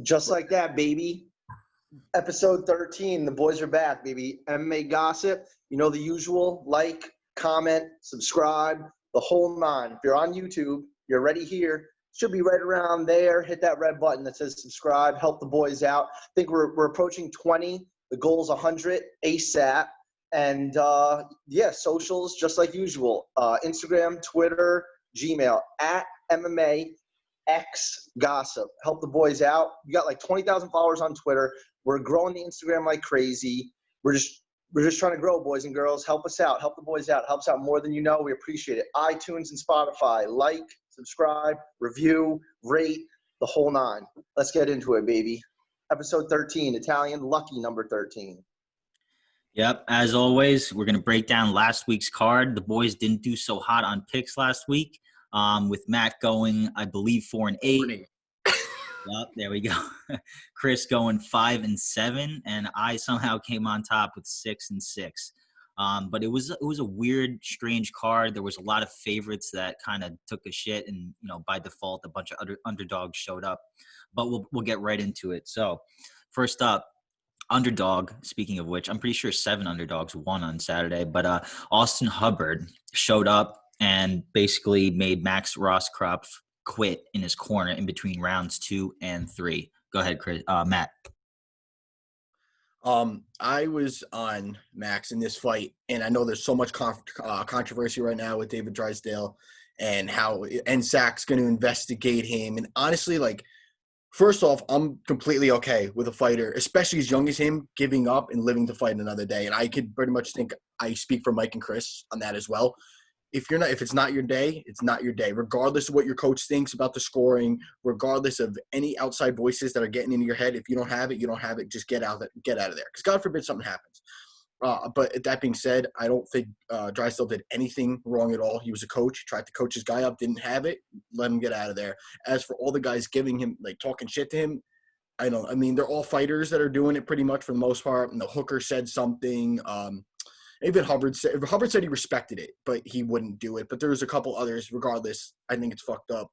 Just like that, baby. Episode 13. The boys are back, baby. MMA Gossip. You know the usual. Like, comment, subscribe, the whole nine. If you're on YouTube, you're already here. Should be right around there. Hit that red button that says subscribe. Help the boys out. I think we're approaching 20. The goal's 100 ASAP. And, socials, just like usual. Instagram, Twitter, Gmail, at MMA X Gossip. Help the boys out. We got like 20,000 followers on Twitter. We're growing the Instagram like crazy. We're just trying to grow, boys and girls. Help us out. Help the boys out. Helps out more than you know. We appreciate it. iTunes and Spotify. Like, subscribe, review, rate, the whole nine. Let's get into it, baby. Episode 13, Italian lucky number 13. Yep. As always, we're going to break down last week's card. The boys didn't do so hot on picks last week, with Matt going, I believe, 4-8. Yep, there we go. Chris going 5-7, and I somehow came on top with 6-6. But it was a weird, strange card. There was a lot of favorites that kind of took a shit, and by default, a bunch of other underdogs showed up. But we'll get right into it. So, first up, underdog. Speaking of which, I'm pretty sure 7 underdogs won on Saturday. But Austin Hubbard showed up and basically made Max Rohskopf quit in his corner in between rounds 2 and 3. Go ahead, Chris. Matt. I was on Max in this fight, and I know there's so much controversy right now with David Drysdale and how NSAC's going to investigate him. And honestly, first off, I'm completely okay with a fighter, especially as young as him, giving up and living to fight another day. And I could pretty much think I speak for Mike and Chris on that as well. If it's not your day, it's not your day. Regardless of what your coach thinks about the scoring, regardless of any outside voices that are getting into your head, if you don't have it, you don't have it. Just get out of there. Because God forbid something happens. But that being said, I don't think Drysdale did anything wrong at all. He was a coach. He tried to coach his guy up, didn't have it. Let him get out of there. As for all the guys giving him, talking shit to him, they're all fighters that are doing it pretty much for the most part. And the Hooker said something. Even Hubbard said he respected it, but he wouldn't do it. But there's a couple others. Regardless, I think it's fucked up.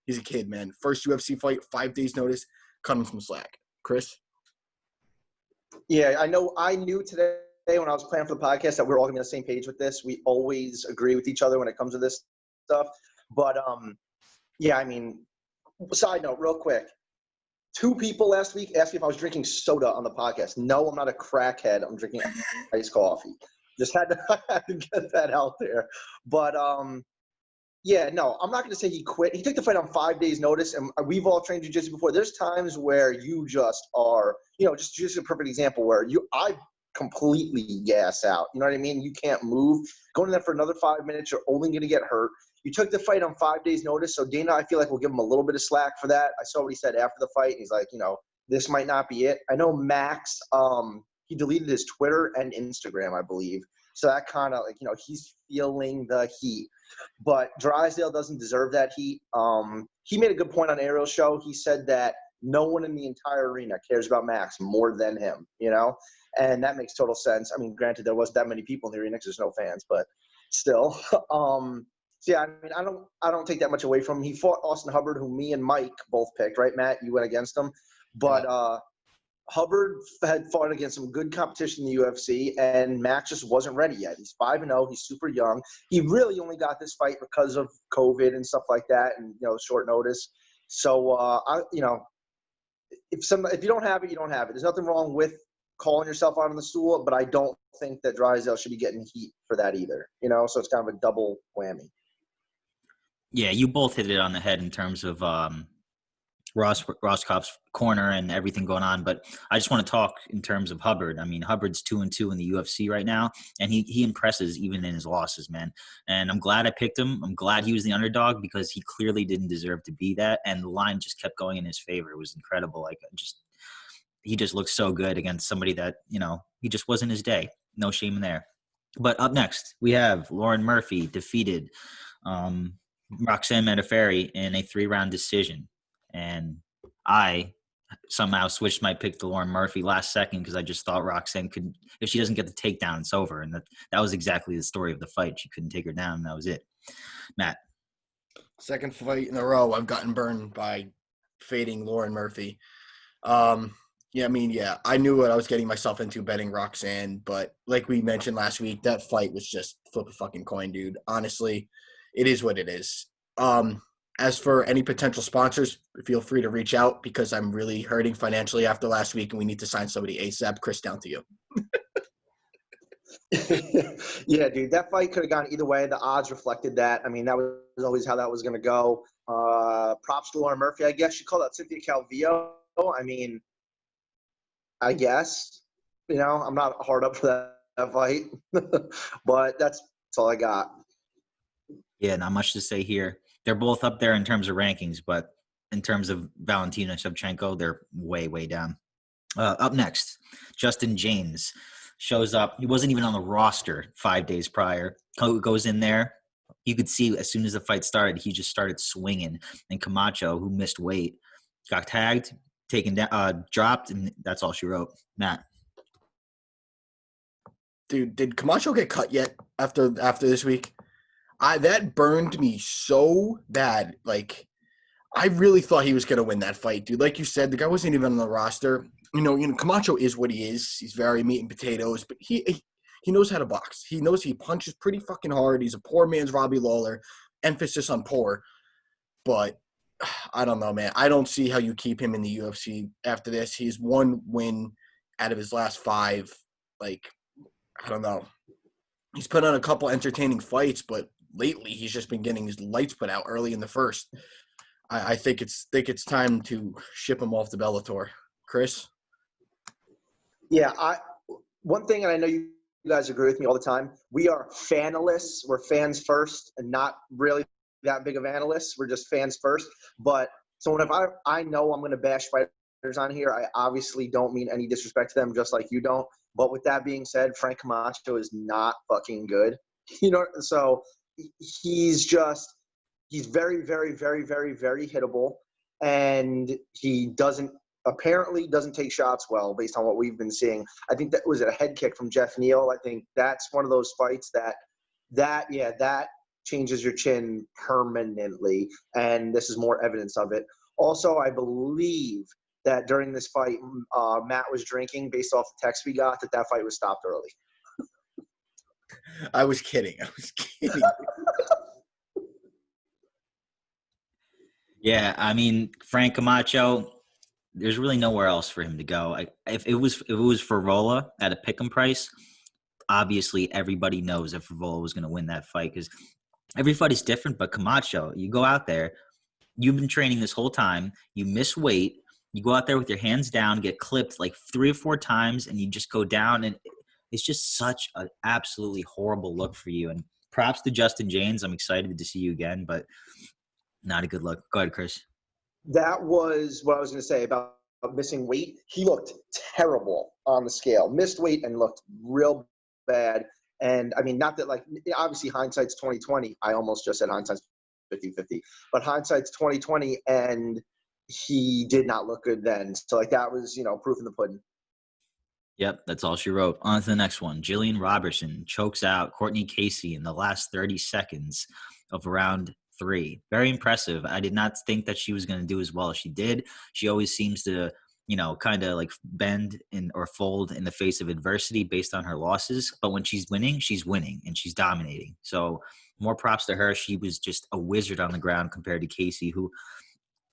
He's a kid, man. First UFC fight, 5 days notice, cut him some slack. Chris? Yeah, I knew today when I was planning for the podcast that we're all going to be on the same page with this. We always agree with each other when it comes to this stuff. But, side note, real quick. 2 people last week asked me if I was drinking soda on the podcast. No, I'm not a crackhead. I'm drinking iced coffee. Just had to get that out there. But, I'm not going to say he quit. He took the fight on 5 days' notice, and we've all trained jiu-jitsu before. There's times where you just are, just a perfect example where I completely gas out. You know what I mean? You can't move. Going in there for another 5 minutes, you're only going to get hurt. You took the fight on 5 days' notice, so Dana, I feel like we'll give him a little bit of slack for that. I saw what he said after the fight. He's like, this might not be it. I know Max, he deleted his Twitter and Instagram, I believe. So that kind of he's feeling the heat. But Drysdale doesn't deserve that heat. He made a good point on Ariel's show. He said that no one in the entire arena cares about Max more than him, and that makes total sense. I mean, granted, there wasn't that many people in the arena because there's no fans, but still. I don't take that much away from him. He fought Austin Hubbard, who me and Mike both picked, right, Matt? You went against him. But Hubbard had fought against some good competition in the UFC, and Max just wasn't ready yet. He's 5-0. He's super young. He really only got this fight because of COVID and stuff like that and, short notice. So, if you don't have it, you don't have it. There's nothing wrong with calling yourself out on the stool, but I don't think that Drysdale should be getting heat for that either, so it's kind of a double whammy. Yeah, you both hit it on the head in terms of Rohskopf's corner and everything going on. But I just want to talk in terms of Hubbard. I mean, Hubbard's 2-2 in the UFC right now, and he impresses even in his losses, man. And I'm glad I picked him. I'm glad he was the underdog because he clearly didn't deserve to be that. And the line just kept going in his favor. It was incredible. He just looked so good against somebody that, he just wasn't his day. No shame in there. But up next, we have Lauren Murphy defeated Roxanne Modafferi in a 3-round decision. And I somehow switched my pick to Lauren Murphy last second because I just thought Roxanne could, if she doesn't get the takedown, it's over. And that was exactly the story of the fight. She couldn't take her down, and that was it. Matt. Second fight in a row, I've gotten burned by fading Lauren Murphy. Yeah, I mean, yeah, I knew what I was getting myself into betting Roxanne, but like we mentioned last week, that fight was just flip a fucking coin, dude. Honestly, it is what it is. As for any potential sponsors, feel free to reach out because I'm really hurting financially after last week and we need to sign somebody ASAP. Chris, down to you. Yeah, dude, that fight could have gone either way. The odds reflected that. I mean, that was always how that was going to go. Props to Lauren Murphy. I guess she called out Cynthia Calvillo. I mean, I guess, I'm not hard up for that fight, but that's all I got. Yeah, not much to say here. They're both up there in terms of rankings, but in terms of Valentina Shevchenko, they're way, way down. Up next, Justin James shows up. He wasn't even on the roster 5 days prior. Goes in there. You could see as soon as the fight started, he just started swinging. And Camacho, who missed weight, got tagged, taken down, dropped, and that's all she wrote. Matt. Dude, did Camacho get cut yet after this week? That burned me so bad. Like, I really thought he was going to win that fight, dude. Like you said, the guy wasn't even on the roster. Camacho is what he is. He's very meat and potatoes, but he knows how to box. He knows he punches pretty fucking hard. He's a poor man's Robbie Lawler. Emphasis on poor. But I don't know, man. I don't see how you keep him in the UFC after this. He's one win out of his last 5. Like, I don't know. He's put on a couple entertaining fights, but lately he's just been getting his lights put out early in the first. I think it's time to ship him off to Bellator. Chris? Yeah, one thing, and I know you guys agree with me all the time, we are fanalists. We're fans first and not really that big of analysts. We're just fans first. But so whenever I know I'm going to bash fighters on here, I obviously don't mean any disrespect to them, just like you don't. But with that being said, Frank Camacho is not fucking good. So he's very, very, very, very, very hittable. And he apparently doesn't take shots well based on what we've been seeing. I think that was a head kick from Jeff Neal. I think that's one of those fights that changes your chin permanently. And this is more evidence of it. Also, I believe that during this fight, Matt was drinking based off the text we got that fight was stopped early. I was kidding. Yeah, I mean, Frank Camacho, there's really nowhere else for him to go. If it was for Rolla at a pick'em price, obviously everybody knows if Rolla was going to win that fight because every fight is different. But Camacho, you go out there, you've been training this whole time, you miss weight, you go out there with your hands down, get clipped like 3 or 4 times, and you just go down, and it's just such an absolutely horrible look for you. And props to Justin James. I'm excited to see you again, but not a good look. Go ahead, Chris. That was what I was going to say about missing weight. He looked terrible on the scale. Missed weight and looked real bad. And, I mean, not that, like, obviously hindsight's 20/20. I almost just said hindsight's 50/50. But hindsight's 20/20, and he did not look good then. So, like, that was, proof in the pudding. Yep, that's all she wrote. On to the next one. Jillian Robertson chokes out Courtney Casey in the last 30 seconds of round 3. Very impressive. I did not think that she was going to do as well as she did. She always seems to, kind of like bend or fold in the face of adversity based on her losses. But when she's winning, and she's dominating. So more props to her. She was just a wizard on the ground compared to Casey, who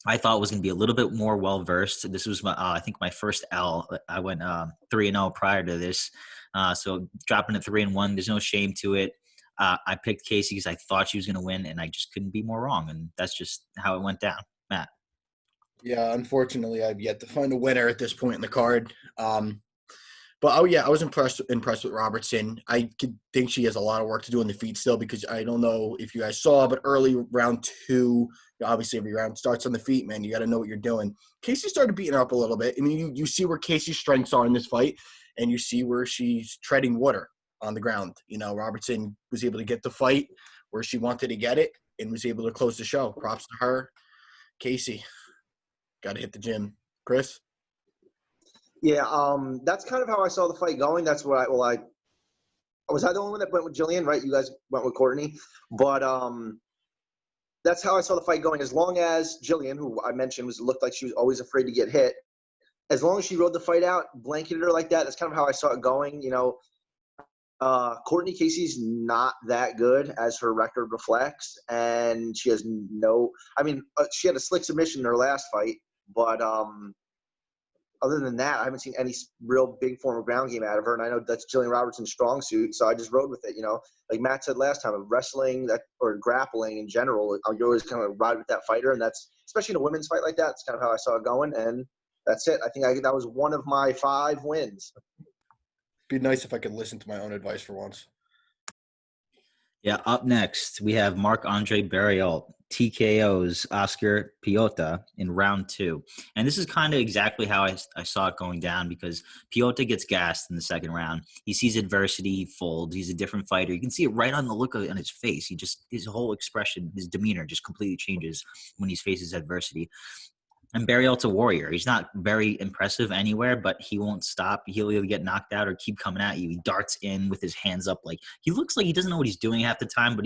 I thought was going to be a little bit more well-versed. This was, I think, my first L. I went 3-0 prior to this. So dropping to 3-1, there's no shame to it. I picked Casey because I thought she was going to win, and I just couldn't be more wrong. And that's just how it went down. Matt. Yeah, unfortunately, I've yet to find a winner at this point in the card. But, I was impressed with Robertson. I think she has a lot of work to do on the feet still because I don't know if you guys saw, but early round 2, obviously every round starts on the feet, man. You got to know what you're doing. Casey started beating her up a little bit. I mean, you see where Casey's strengths are in this fight, and you see where she's treading water on the ground. Robertson was able to get the fight where she wanted to get it and was able to close the show. Props to her. Casey, got to hit the gym. Chris? Yeah, that's kind of how I saw the fight going. That's what was I the only one that went with Jillian, right? You guys went with Courtney. But that's how I saw the fight going. As long as Jillian, who I mentioned looked like she was always afraid to get hit, as long as she rode the fight out, blanketed her like that, that's kind of how I saw it going. Courtney Casey's not that good, as her record reflects, and she has she had a slick submission in her last fight, but other than that, I haven't seen any real big form of ground game out of her, and I know that's Jillian Robertson's strong suit, so I just rode with it. Like Matt said last time, wrestling or grappling in general, you always kind of ride with that fighter, and that's, especially in a women's fight like that, that's kind of how I saw it going, and that's it. I think that was one of my 5 wins. Be nice if I could listen to my own advice for once. Yeah, up next, we have Marc-Andre Barriault, TKO's Oscar Piota in round 2. And this is kind of exactly how I saw it going down, because Piota gets gassed in the second round. He sees adversity, he folds. He's a different fighter. You can see it right on the look on his face. His whole expression, his demeanor just completely changes when he faces adversity. And Barriault's a warrior. He's not very impressive anywhere, but he won't stop. He'll either get knocked out or keep coming at you. He darts in with his hands up. Like, he looks like he doesn't know what he's doing half the time, but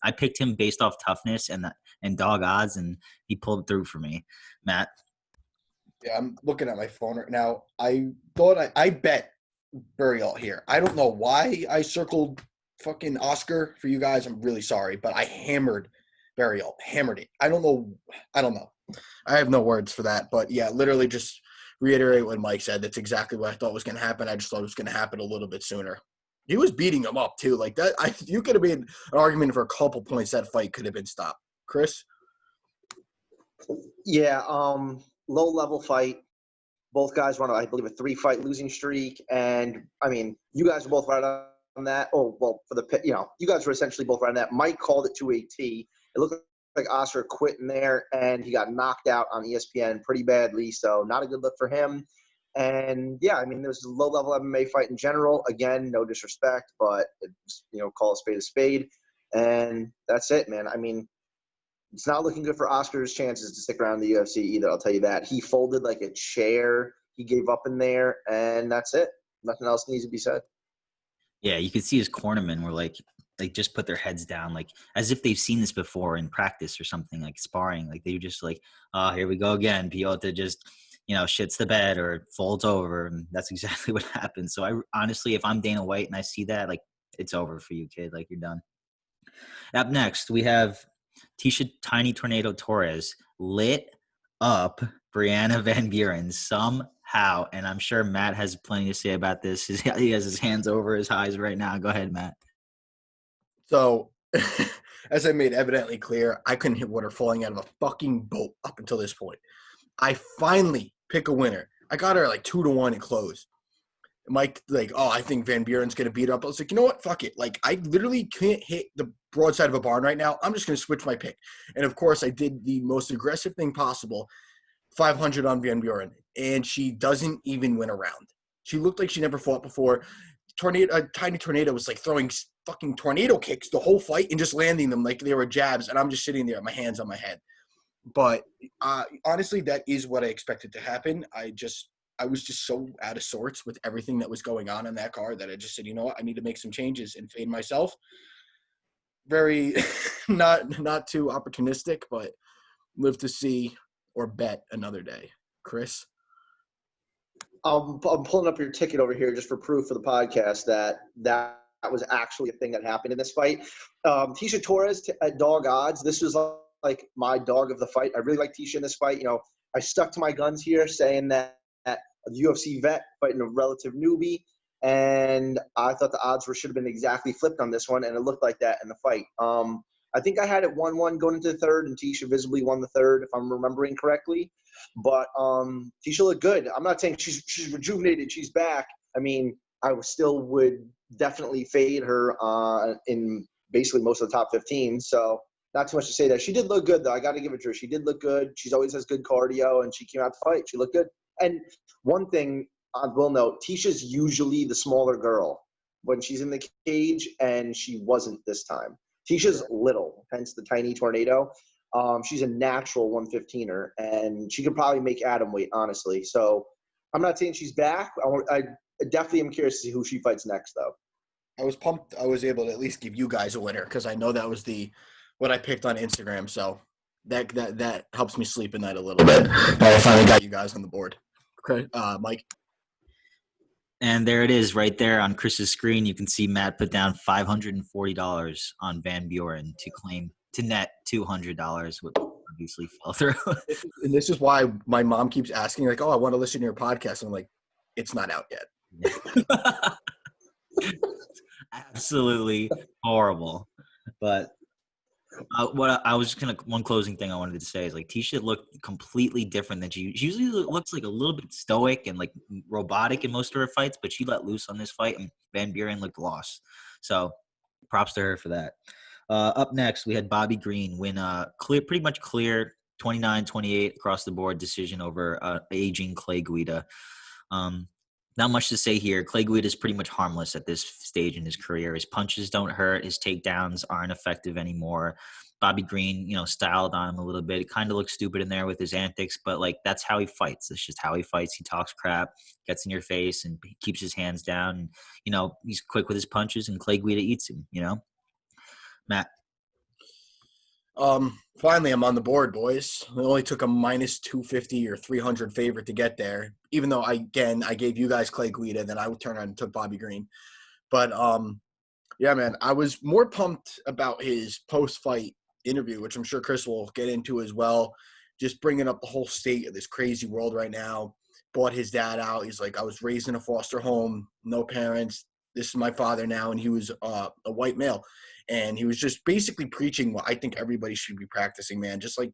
I picked him based off toughness and dog odds, and he pulled through for me. Matt? Yeah, I'm looking at my phone right now. I thought I bet Barriault here. I don't know why I circled fucking Oscar for you guys. I'm really sorry, but I hammered Barriault. Hammered it. I don't know. I have no words for that. But, yeah, literally just reiterate what Mike said. That's exactly what I thought was going to happen. I just thought it was going to happen a little bit sooner. He was beating him up, too. Like, that, you could have made an argument for a couple points that fight could have been stopped. Chris? Yeah, low-level fight. Both guys were on, I believe, a 3-fight losing streak. And, you guys were both right on that. Oh, well, you guys were essentially both right on that. Mike called it to a T. It looked like Oscar quit in there, and he got knocked out on ESPN pretty badly, so not a good look for him. And, yeah, there's a low-level MMA fight in general. Again, no disrespect, but, call a spade. And that's it, man. It's not looking good for Oscar's chances to stick around in the UFC either, I'll tell you that. He folded like a chair. He gave up in there, and that's it. Nothing else needs to be said. Yeah, you could see his cornermen were like just put their heads down, like as if they've seen this before in practice or something, like sparring. Like they were just like, oh, here we go again. Piota just, shits the bed or folds over. And that's exactly what happened. So I honestly, if I'm Dana White and I see that, like, it's over for you, kid. Like, you're done. Up next, we have Tisha Tiny Tornado Torres lit up Brianna Van Buren somehow. And I'm sure Matt has plenty to say about this. He has his hands over his eyes right now. Go ahead, Matt. So, as I made evidently clear, I couldn't hit water falling out of a fucking boat up until this point. I finally pick a winner. I got her like 2-1 and close. Mike, like, oh, I think Van Buren's going to beat her up. I was like, you know what? Fuck it. Like, I literally can't hit the broadside of a barn right now. I'm just going to switch my pick. And, of course, I did the most aggressive thing possible, 500 on Van Buren. And she doesn't even win a round. She looked like she never fought before. Tiny Tornado was like throwing fucking tornado kicks the whole fight and just landing them like they were jabs, and I'm just sitting there, my hands on my head. But honestly, that is what I expected to happen. I was just so out of sorts with everything that was going on in that card that I just said, you know what, I need to make some changes and fade myself. Very not too opportunistic, but live to see or bet another day. Chris? I'm pulling up your ticket over here just for proof for the podcast that was actually a thing that happened in this fight. Tisha Torres at dog odds. This was like my dog of the fight. I really like Tisha in this fight. I stuck to my guns here saying that a UFC vet fighting a relative newbie, and I thought the odds should have been exactly flipped on this one, and it looked like that in the fight. I think I had it 1-1 going into the third, and Tisha visibly won the third, if I'm remembering correctly. But Tisha looked good. I'm not saying she's rejuvenated, she's back. I still would definitely fade her in basically most of the top 15. So not too much to say there. She did look good, though. I got to give it to her. She did look good. She always has good cardio, and she came out to fight. She looked good. And one thing I will note, Tisha's usually the smaller girl when she's in the cage, and she wasn't this time. Tisha's little, hence the tiny tornado. She's a natural 115er, and she could probably make atom weight, honestly. So I'm not saying she's back. I definitely am curious to see who she fights next, though. I was pumped I was able to at least give you guys a winner, because I know that was what I picked on Instagram. So that helps me sleep at night a little bit. I finally got you guys on the board. Mike. And there it is right there on Chris's screen. You can see Matt put down $540 on Van Buren to net $200, which obviously fell through. And this is why my mom keeps asking, like, oh, I want to listen to your podcast. I'm like, it's not out yet. Absolutely horrible. But one closing thing I wanted to say is, like, Tisha looked completely different than she usually looks, like a little bit stoic and like robotic in most of her fights, but she let loose on this fight and Van Buren looked lost. So props to her for that. Up next, we had Bobby Green win pretty much clear 29-28 across the board decision over aging Clay Guida. Not much to say here. Clay Guida is pretty much harmless at this stage in his career. His punches don't hurt. His takedowns aren't effective anymore. Bobby Green, styled on him a little bit. It kind of looks stupid in there with his antics, but, like, that's how he fights. That's just how he fights. He talks crap, gets in your face, and he keeps his hands down. And, he's quick with his punches, and Clay Guida eats him, Matt. Finally, I'm on the board, boys. It only took a minus 250 or 300 favorite to get there. Even though I gave you guys Clay Guida, then I would turn around and took Bobby Green. But yeah, man, I was more pumped about his post-fight interview, which I'm sure Chris will get into as well. Just bringing up the whole state of this crazy world right now. Bought his dad out. He's like, I was raised in a foster home, no parents. This is my father now, and he was a white male. And he was just basically preaching what I think everybody should be practicing, man. Just like,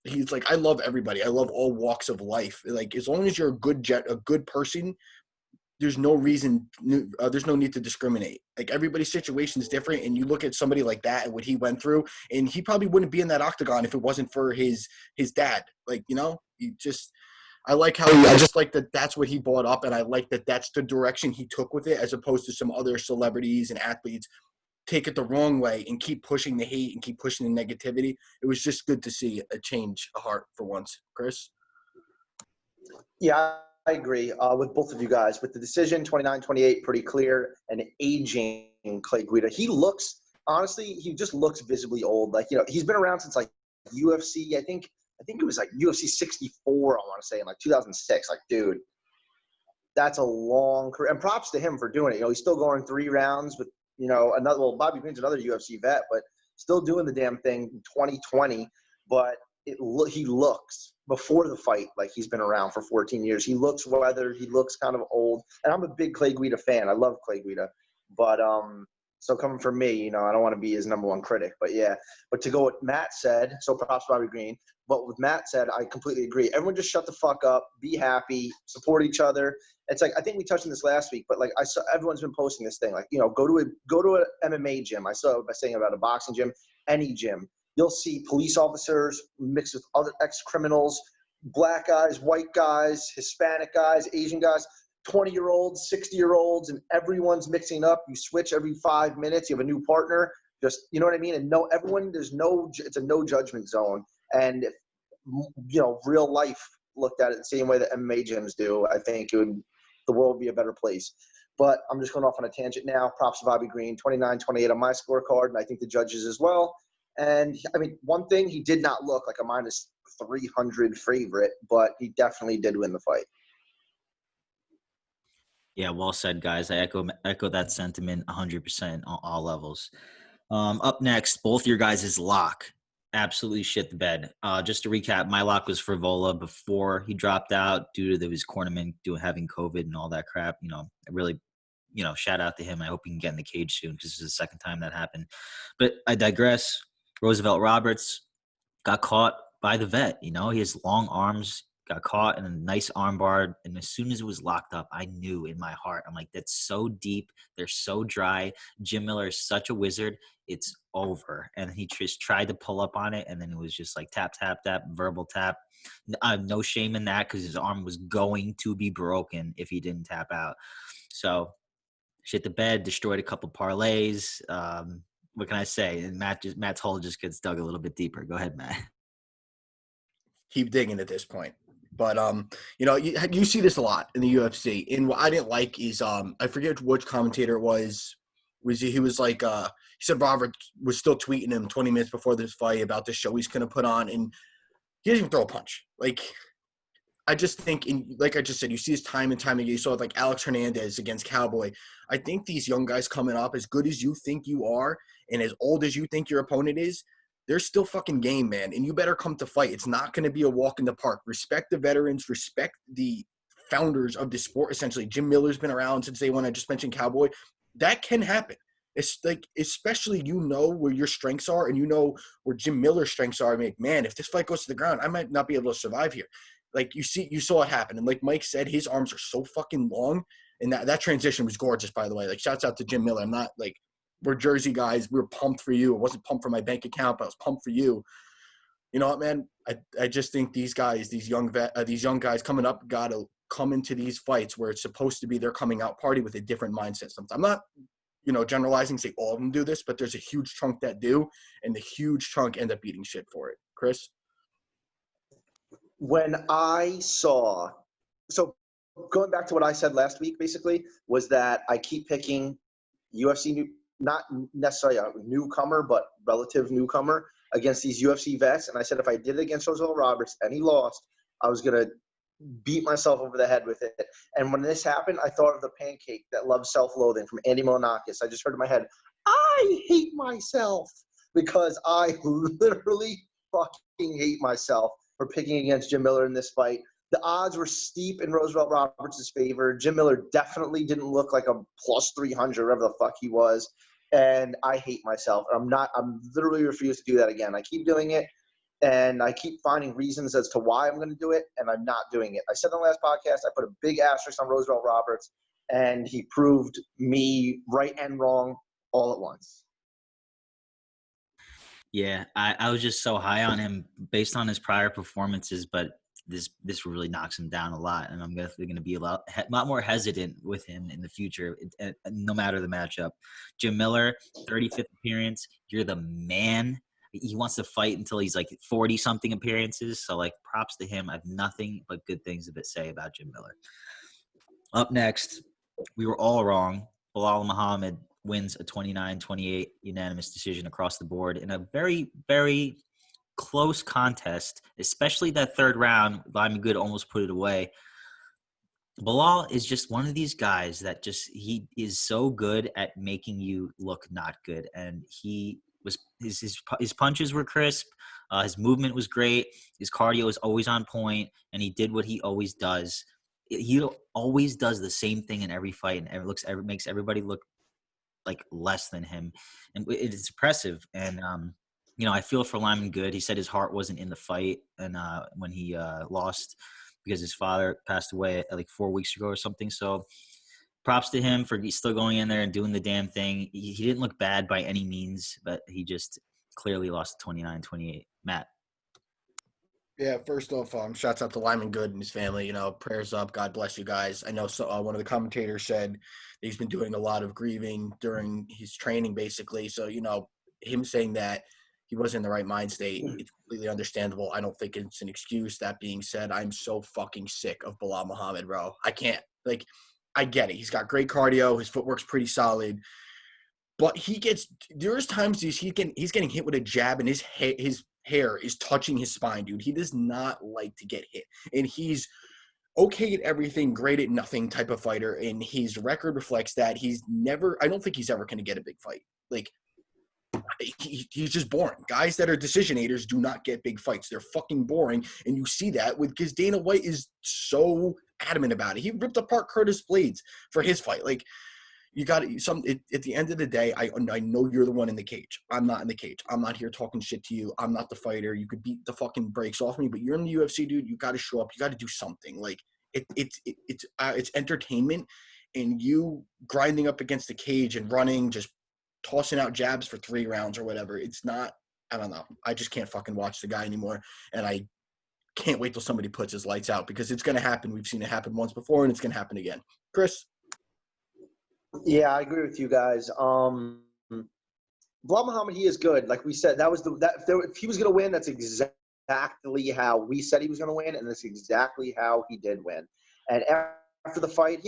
he's like, I love everybody. I love all walks of life. Like, as long as you're a good person, there's no reason, there's no need to discriminate. Like, everybody's situation is different, and you look at somebody like that and what he went through, and he probably wouldn't be in that octagon if it wasn't for his dad. Like, I like how I just like that that's what he brought up, and I like that that's the direction he took with it, as opposed to some other celebrities and athletes take it the wrong way and keep pushing the hate and keep pushing the negativity. It was just good to see a change of heart for once. Chris? Yeah, I agree with both of you guys. With the decision, 29-28, pretty clear, and aging Clay Guida. He just looks visibly old. Like, he's been around since, like, UFC. I think it was, like, UFC 64, I want to say, in, like, 2006. Like, dude, that's a long career. And props to him for doing it. He's still going 3 rounds with, Bobby Green's another UFC vet, but still doing the damn thing in 2020. But he looks, before the fight, like he's been around for 14 years. He looks weathered. He looks kind of old. And I'm a big Clay Guida fan. I love Clay Guida. But so coming from me, I don't want to be his number one critic. But, yeah. But to go what Matt said, so props to Bobby Green. But what Matt said, I completely agree. Everyone just shut the fuck up, be happy, support each other. It's like, I think we touched on this last week, but, like, I saw everyone's been posting this thing, like, go to an MMA gym. I saw by saying about a boxing gym, any gym. You'll see police officers mixed with other ex-criminals, black guys, white guys, Hispanic guys, Asian guys, 20-year-olds, 60-year-olds, and everyone's mixing up. You switch every 5 minutes. You have a new partner. Just, you know what I mean? And it's a no judgment zone. And if, real life looked at it the same way that MMA gyms do, I think the world would be a better place. But I'm just going off on a tangent now. Props to Bobby Green, 29-28 on my scorecard, and I think the judges as well. And, one thing, he did not look like a minus 300 favorite, but he definitely did win the fight. Yeah, well said, guys. I echo that sentiment 100% on all levels. Up next, both your guys' lock absolutely shit the bed. Just to recap, my lock was for Vola before he dropped out due to his cornerman having COVID and all that crap. I really, shout out to him. I hope he can get in the cage soon because this is the second time that happened. But I digress. Roosevelt Roberts got caught by the vet. He has long arms, got caught in a nice armbar. And as soon as it was locked up, I knew in my heart, I'm like, that's so deep. They're so dry. Jim Miller is such a wizard. It's over. And he just tried to pull up on it. And then it was just like tap, tap, tap, verbal tap. No shame in that because his arm was going to be broken if he didn't tap out. So shit the bed, destroyed a couple parlays. What can I say? And Matt's hole just gets dug a little bit deeper. Go ahead, Matt. Keep digging at this point. But, you see this a lot in the UFC. And what I didn't like is I forget which commentator it was. He was like, he said Robert was still tweeting him 20 minutes before this fight about the show he's going to put on. And he didn't even throw a punch. Like, I just think, like I just said, you see this time and time again. You saw it like Alex Hernandez against Cowboy. I think these young guys coming up, as good as you think you are and as old as you think your opponent is, they're still fucking game, man. And you better come to fight. It's not going to be a walk in the park. Respect the veterans. Respect the founders of the sport, essentially. Jim Miller's been around since day one. I just mentioned Cowboy. That can happen. It's like, especially where your strengths are and where Jim Miller's strengths are. I mean, man, if this fight goes to the ground, I might not be able to survive here. Like, you saw it happen. And like Mike said, his arms are so fucking long. And that transition was gorgeous, by the way. Like, shouts out to Jim Miller. I'm not like, we're Jersey guys. We were pumped for you. It wasn't pumped for my bank account, but I was pumped for you. You know what, man? I just think these guys, these young guys coming up, got to come into these fights where it's supposed to be their coming out party with a different mindset. Sometimes I'm not, generalizing, say all of them do this, but there's a huge chunk that do, and the huge chunk end up eating shit for it. Chris? When I saw – so going back to what I said last week, basically, was that I keep picking UFC not necessarily a newcomer, but relative newcomer against these UFC vets. And I said if I did it against Roosevelt Roberts and he lost, I was going to beat myself over the head with it. And when this happened, I thought of the pancake that loves self-loathing from Andy Milonakis. I just heard in my head, I hate myself, because I literally fucking hate myself for picking against Jim Miller in this fight. The odds were steep in Roosevelt Roberts' favor. Jim Miller definitely didn't look like a plus 300, whatever the fuck he was. And I hate myself. I'm literally refuse to do that again. I keep doing it, and I keep finding reasons as to why I'm going to do it, and I'm not doing it. I said on the last podcast, I put a big asterisk on Roosevelt Roberts, and he proved me right and wrong all at once. Yeah, I was just so high on him based on his prior performances, but this really knocks him down a lot, and I'm definitely going to be a lot more hesitant with him in the future, no matter the matchup. Jim Miller, 35th appearance. You're the man. He wants to fight until he's like 40-something appearances, so like props to him. I have nothing but good things to say about Jim Miller. Up next, we were all wrong. Belal Muhammad wins a 29-28 unanimous decision across the board in a very, very close contest, especially that third round. Lyman Good almost put it away. Belal is just one of these guys that he is so good at making you look not good, and his punches were crisp, his movement was great, his cardio is always on point, and he did what he always does. He always does the same thing in every fight, and it makes everybody look like less than him, and it's impressive. And I feel for Lyman Good. He said his heart wasn't in the fight, and when he lost, because his father passed away like 4 weeks ago or something. So props to him for still going in there and doing the damn thing. He didn't look bad by any means, but he just clearly lost 29-28. Matt. Yeah, first off, shouts out to Lyman Good and his family. Prayers up. God bless you guys. I know one of the commentators said he's been doing a lot of grieving during his training, basically. So, him saying that he wasn't in the right mind state, it's completely understandable. I don't think it's an excuse. That being said, I'm so fucking sick of Belal Muhammad, bro. I can't. Like, I get it. He's got great cardio. His footwork's pretty solid. But there's times he's getting hit with a jab, and his hair is touching his spine, dude. He does not like to get hit. And he's okay at everything, great at nothing type of fighter. And his record reflects that. I don't think he's ever going to get a big fight. Like, he's just boring. Guys that are decisionators do not get big fights. They're fucking boring. And you see that because Dana White is so adamant about it. He ripped apart Curtis Blaydes for his fight. Like, you got to at the end of the day, I know you're the one in the cage. I'm not in the cage. I'm not here talking shit to you. I'm not the fighter. You could beat the fucking brakes off me, but you're in the UFC, dude. You got to show up. You got to do something. Like, it's entertainment, and you grinding up against the cage and running, just tossing out jabs for 3 rounds or whatever. It's not. I don't know. I just can't fucking watch the guy anymore, and I can't wait till somebody puts his lights out, because it's going to happen. We've seen it happen once before, and it's going to happen again. Chris? Yeah, I agree with you guys. Belal Muhammad, he is good. Like we said, if he was going to win, that's exactly how we said he was going to win, and that's exactly how he did win. And after the fight,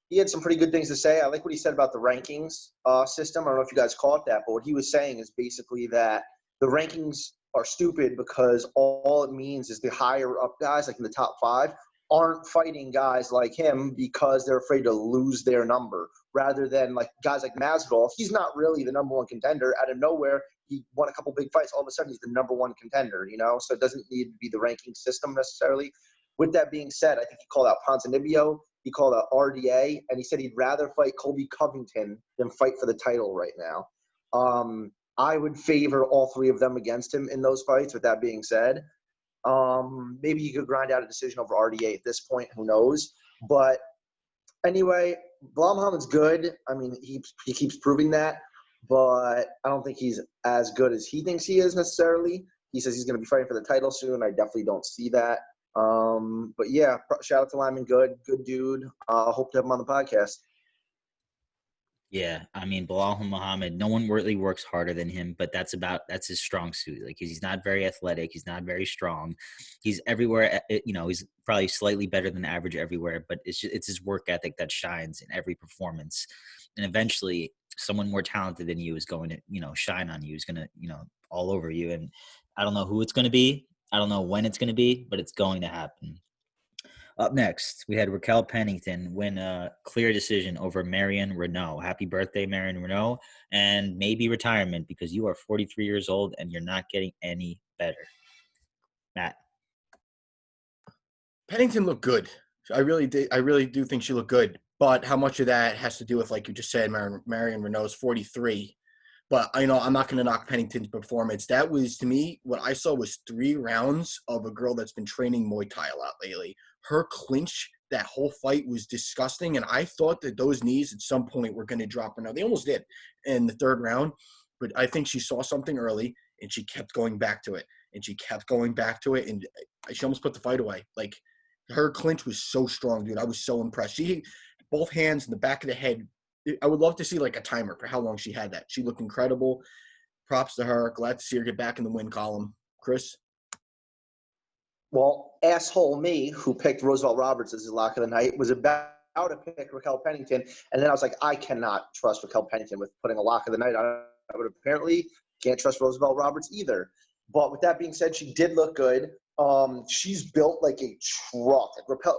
he had some pretty good things to say. I like what he said about the rankings system. I don't know if you guys caught that, but what he was saying is basically that the rankings are stupid because all it means is the higher up guys, like in the top 5, aren't fighting guys like him because they're afraid to lose their number, rather than like guys like Masvidal. He's not really the number one contender. Out of nowhere, he won a couple big fights. All of a sudden, he's the number one contender, you know? So it doesn't need to be the ranking system necessarily. With that being said, I think he called out Ponzinibbio, he called out RDA, and he said he'd rather fight Colby Covington than fight for the title right now. I would favor all three of them against him in those fights. With that being said, maybe he could grind out a decision over RDA at this point. Who knows? But anyway, Bilal Muhammad's good. I mean, he keeps proving that, but I don't think he's as good as he thinks he is necessarily. He says he's going to be fighting for the title soon. I definitely don't see that. But yeah, shout out to Lyman Good dude. Hope to have him on the podcast. Yeah, I mean, Bilal Muhammad, no one really works harder than him, but that's his strong suit. Like, he's not very athletic. He's not very strong. He's everywhere. You know, he's probably slightly better than average everywhere, but it's his work ethic that shines in every performance. And eventually, someone more talented than you is going to, you know, shine on you. Is going to, you know, all over you. And I don't know who it's going to be. I don't know when it's going to be, but it's going to happen. Up next, we had Raquel Pennington win a clear decision over Marion Renault. Happy birthday, Marion Renault, and maybe retirement, because you are 43 years old and you're not getting any better. Matt. Pennington looked good. I really do think she looked good. But how much of that has to do with, like you just said, Marion Renault's 43. But, you know, I'm not going to knock Pennington's performance. That was, to me, what I saw was 3 rounds of a girl that's been training Muay Thai a lot lately. Her clinch, that whole fight was disgusting, and I thought that those knees at some point were going to drop her. Now, they almost did in the 3rd round, but I think she saw something early, and she kept going back to it, and she she almost put the fight away. Like, her clinch was so strong, dude. I was so impressed. She both hands in the back of the head. I would love to see like a timer for how long she had that. She looked incredible. Props to her. Glad to see her get back in the win column. Chris? Well, asshole me, who picked Roosevelt Roberts as his lock of the night, was about to pick Raquel Pennington, and then I was like, I cannot trust Raquel Pennington with putting a lock of the night on her. But apparently can't trust Roosevelt Roberts either. But with that being said, she did look good. She's built like a truck.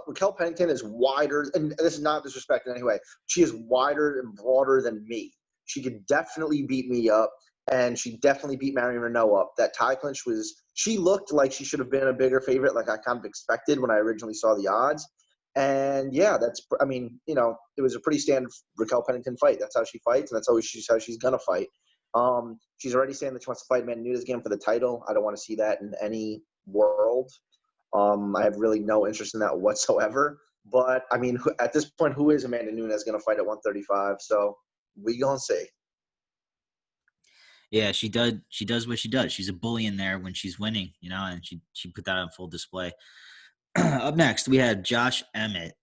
Raquel Pennington is wider, and this is not disrespect in any way. She is wider and broader than me. She could definitely beat me up, and she definitely beat Marion Renault up. That tie clinch she looked like she should have been a bigger favorite, like I kind of expected when I originally saw the odds. And yeah, it was a pretty standard Raquel Pennington fight. That's how she fights, and that's always how she's gonna fight. She's already saying that she wants to fight Amanda Nunes again for the title. I don't want to see that in any world. I have really no interest in that whatsoever. But I mean, at this point, who is Amanda Nunes going to fight at 135? So we gonna see. Yeah, she does what she does. She's a bully in there when she's winning, you know, and she put that on full display. Up next, we had Josh Emmett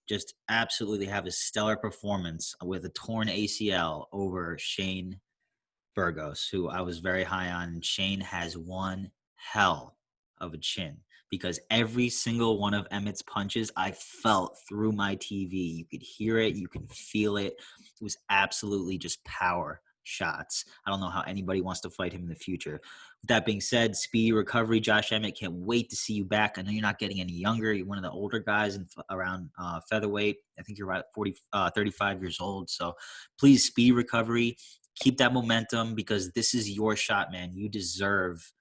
just absolutely have a stellar performance with a torn ACL over Shane Burgos, who I was very high on. Shane has one hell of a chin, because every single one of Emmett's punches I felt through my TV. You could hear it. You can feel it. It was absolutely just power shots. I don't know how anybody wants to fight him in the future. With that being said, speedy recovery, Josh Emmett. Can't wait to see you back. I know you're not getting any younger. You're one of the older guys around featherweight. I think you're about 35 years old. So please, speedy recovery. Keep that momentum, because this is your shot, man. You deserve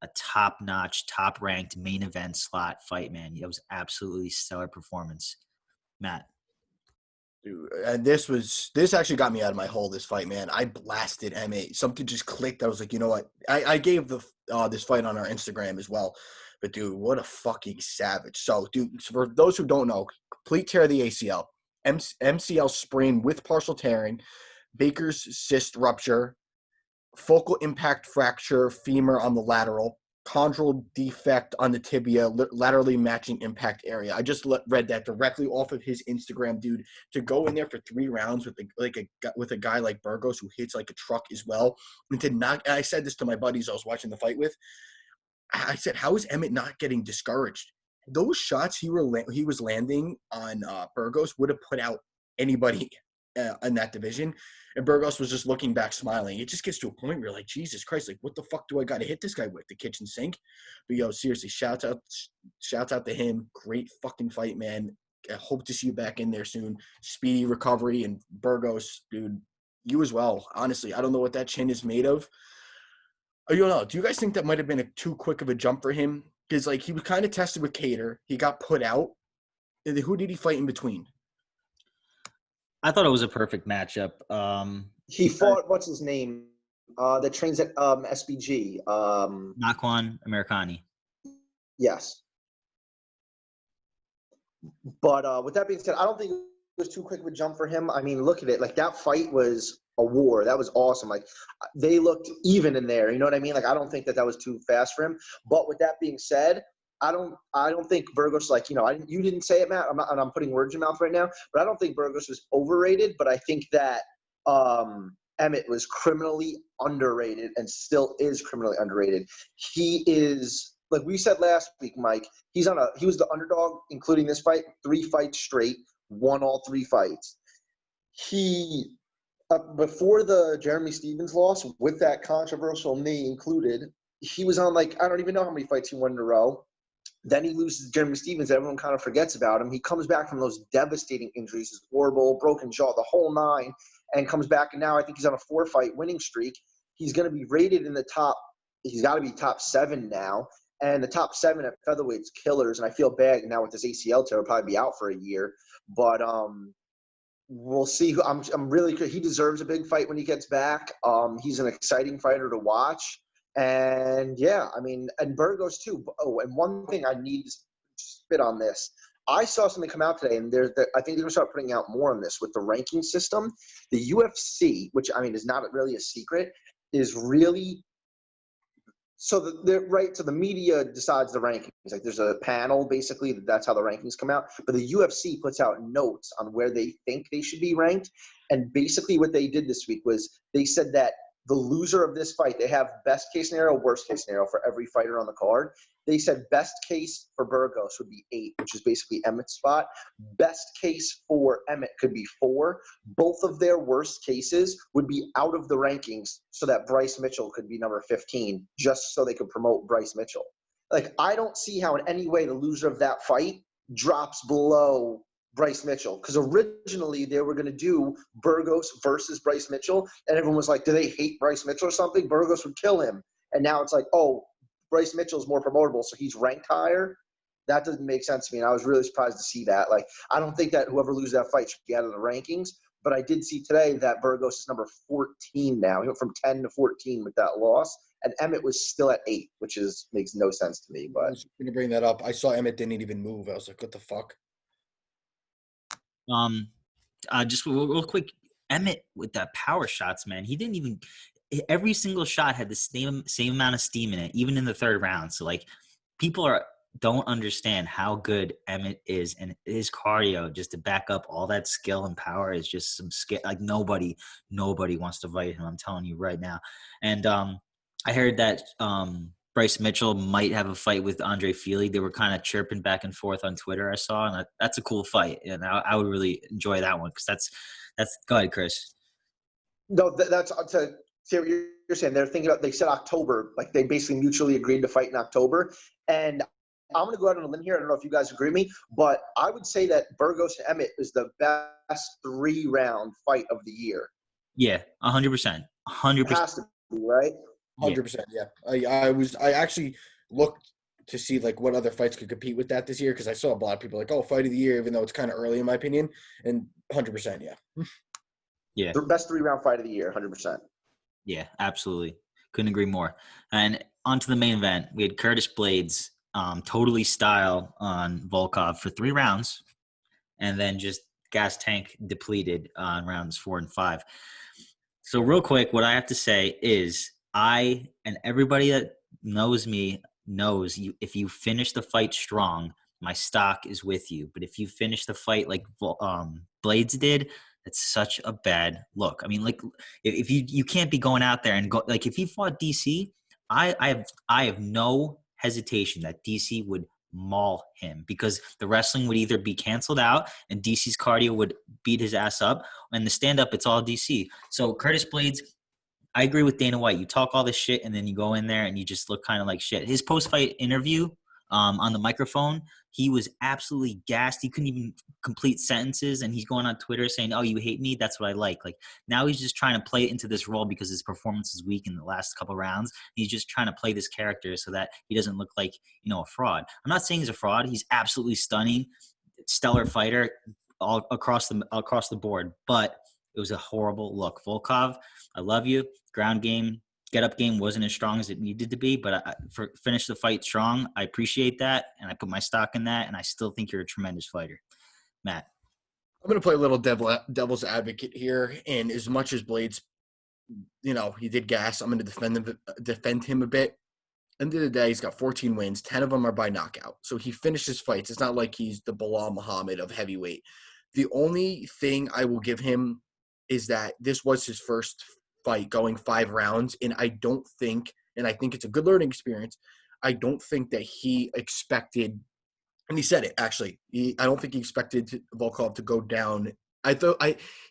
a top-notch, top-ranked main event slot fight, man. That was absolutely stellar performance. Matt. Dude, and this actually got me out of my hole, this fight, man. I blasted M8. Something just clicked. I was like, you know what? I gave this fight on our Instagram as well. But, dude, what a fucking savage. So, dude, for those who don't know, complete tear of the ACL, MCL sprain with partial tearing, Baker's cyst rupture, focal impact fracture, femur on the lateral, chondral defect on the tibia, laterally matching impact area. I just read that directly off of his Instagram, dude. To go in there for 3 rounds with a guy like Burgos, who hits like a truck as well, and to knock. I said this to my buddies I was watching the fight with. I said, how is Emmett not getting discouraged? Those shots he was landing on Burgos would have put out anybody in that division. And Burgos was just looking back, smiling. It just gets to a point where you're like, Jesus Christ, like, what the fuck do I got to hit this guy with? The kitchen sink? But, yo, seriously, shouts out to him. Great fucking fight, man. I hope to see you back in there soon. Speedy recovery. And Burgos, dude, you as well. Honestly, I don't know what that chin is made of. Oh, you know, do you guys think that might have been too quick of a jump for him? Because, like, he was kind of tested with Cater. He got put out. And who did he fight in between? I thought it was a perfect matchup. He fought, what's his name? That trains at SBG. Nakwan Americani. Yes. But with that being said, I don't think it was too quick of a jump for him. I mean, look at it. Like, that fight was a war. That was awesome. Like, they looked even in there. You know what I mean? Like, I don't think that was too fast for him. But with that being said, I don't think Burgos, like, you know, you didn't say it, Matt. I'm putting words in your mouth right now, but I don't think Burgos was overrated. But I think that Emmett was criminally underrated and still is criminally underrated. He is, like we said last week, Mike. He was the underdog, including this fight, 3 fights straight, won all 3 fights. He before the Jeremy Stevens loss, with that controversial knee included, he was on, like, I don't even know how many fights he won in a row. Then he loses Jeremy Stevens. Everyone kind of forgets about him. He comes back from those devastating injuries, his horrible broken jaw, the whole 9, and comes back. And now I think he's on a 4-fight winning streak. He's going to be rated in the top. He's got to be top 7 now. And the top 7 at featherweight's killers. And I feel bad now with this ACL tear. He'll probably be out for a year. But we'll see. I'm really – he deserves a big fight when he gets back. He's an exciting fighter to watch. And, yeah, I mean, and Burgos too. Oh, and one thing I need to spit on this. I saw something come out today, and I think they're going to start putting out more on this with the ranking system. The UFC, which, I mean, is not really a secret, is really – so the media decides the rankings. Like, there's a panel, basically, that's how the rankings come out. But the UFC puts out notes on where they think they should be ranked. And basically what they did this week was they said that the loser of this fight, they have best case scenario, worst case scenario for every fighter on the card. They said best case for Burgos would be 8, which is basically Emmett's spot. Best case for Emmett could be 4. Both of their worst cases would be out of the rankings so that Bryce Mitchell could be number 15, just so they could promote Bryce Mitchell. Like, I don't see how in any way the loser of that fight drops below Bryce Mitchell, because originally they were going to do Burgos versus Bryce Mitchell, and everyone was like, do they hate Bryce Mitchell or something? Burgos would kill him. And now it's like, oh, Bryce Mitchell's more promotable, so he's ranked higher. That doesn't make sense to me, and I was really surprised to see that. Like, I don't think that whoever loses that fight should be out of the rankings, but I did see today that Burgos is number 14 now. He went from 10 to 14 with that loss, and Emmett was still at 8, which makes no sense to me. But I was going to bring that up. I saw Emmett didn't even move. I was like, what the fuck? Just real quick, Emmett with that power shots, man. He didn't even – every single shot had the same amount of steam in it, even in the 3rd round. So, like, people don't understand how good Emmett is, and his cardio just to back up all that skill and power is just some skill. Like, nobody wants to fight him. I'm telling you right now. And I heard that Bryce Mitchell might have a fight with Andre Fili. They were kind of chirping back and forth on Twitter, I saw, and that's a cool fight. And I would really enjoy that one, because that's – go ahead, Chris. No, that's to see what you're saying. They're thinking about – they said October. Like, they basically mutually agreed to fight in October. And I'm going to go out on a limb here. I don't know if you guys agree with me, but I would say that Burgos and Emmett is the best 3-round fight of the year. Yeah, 100%. 100%. It has to be, right? 100%, yeah. I actually looked to see, like, what other fights could compete with that this year, because I saw a lot of people like, oh, fight of the year, even though it's kind of early in my opinion. And 100%, yeah. Yeah. The best 3-round fight of the year, 100%. Yeah, absolutely. Couldn't agree more. And on to the main event. We had Curtis Blaydes totally style on Volkov for 3 rounds, and then just gas tank depleted on rounds 4 and 5. So real quick, what I have to say is I and everybody that knows me knows you. If you finish the fight strong, my stock is with you. But if you finish the fight like Blaydes did, that's such a bad look. I mean, like, if you can't be going out there and go, like, if he fought DC, I have no hesitation that DC would maul him because the wrestling would either be canceled out and DC's cardio would beat his ass up, and the stand-up, it's all DC. So Curtis Blaydes, I agree with Dana White. You talk all this shit, and then you go in there and you just look kind of like shit. His post-fight interview on the microphone, he was absolutely gassed. He couldn't even complete sentences, and he's going on Twitter saying, "Oh, you hate me? That's what I like." Like now he's just trying to play into this role because his performance is weak in the last couple rounds. He's just trying to play this character so that he doesn't look like, a fraud. I'm not saying he's a fraud. He's absolutely stunning, stellar fighter all across the board, but it was a horrible look. Volkov, I love you. Ground game, get up game wasn't as strong as it needed to be, but finish the fight strong. I appreciate that, and I put my stock in that, and I still think you're a tremendous fighter. Matt. I'm going to play a little devil's advocate here, and as much as Blaydes, he did gas, I'm going to defend him a bit. End of the day, he's got 14 wins. 10 of them are by knockout. So he finishes fights. It's not like he's the Bilal Muhammad of heavyweight. The only thing I will give him is that this was his first fight going 5 rounds, and I think it's a good learning experience. I don't think that he expected, and he said it actually, I don't think he expected Volkov to go down.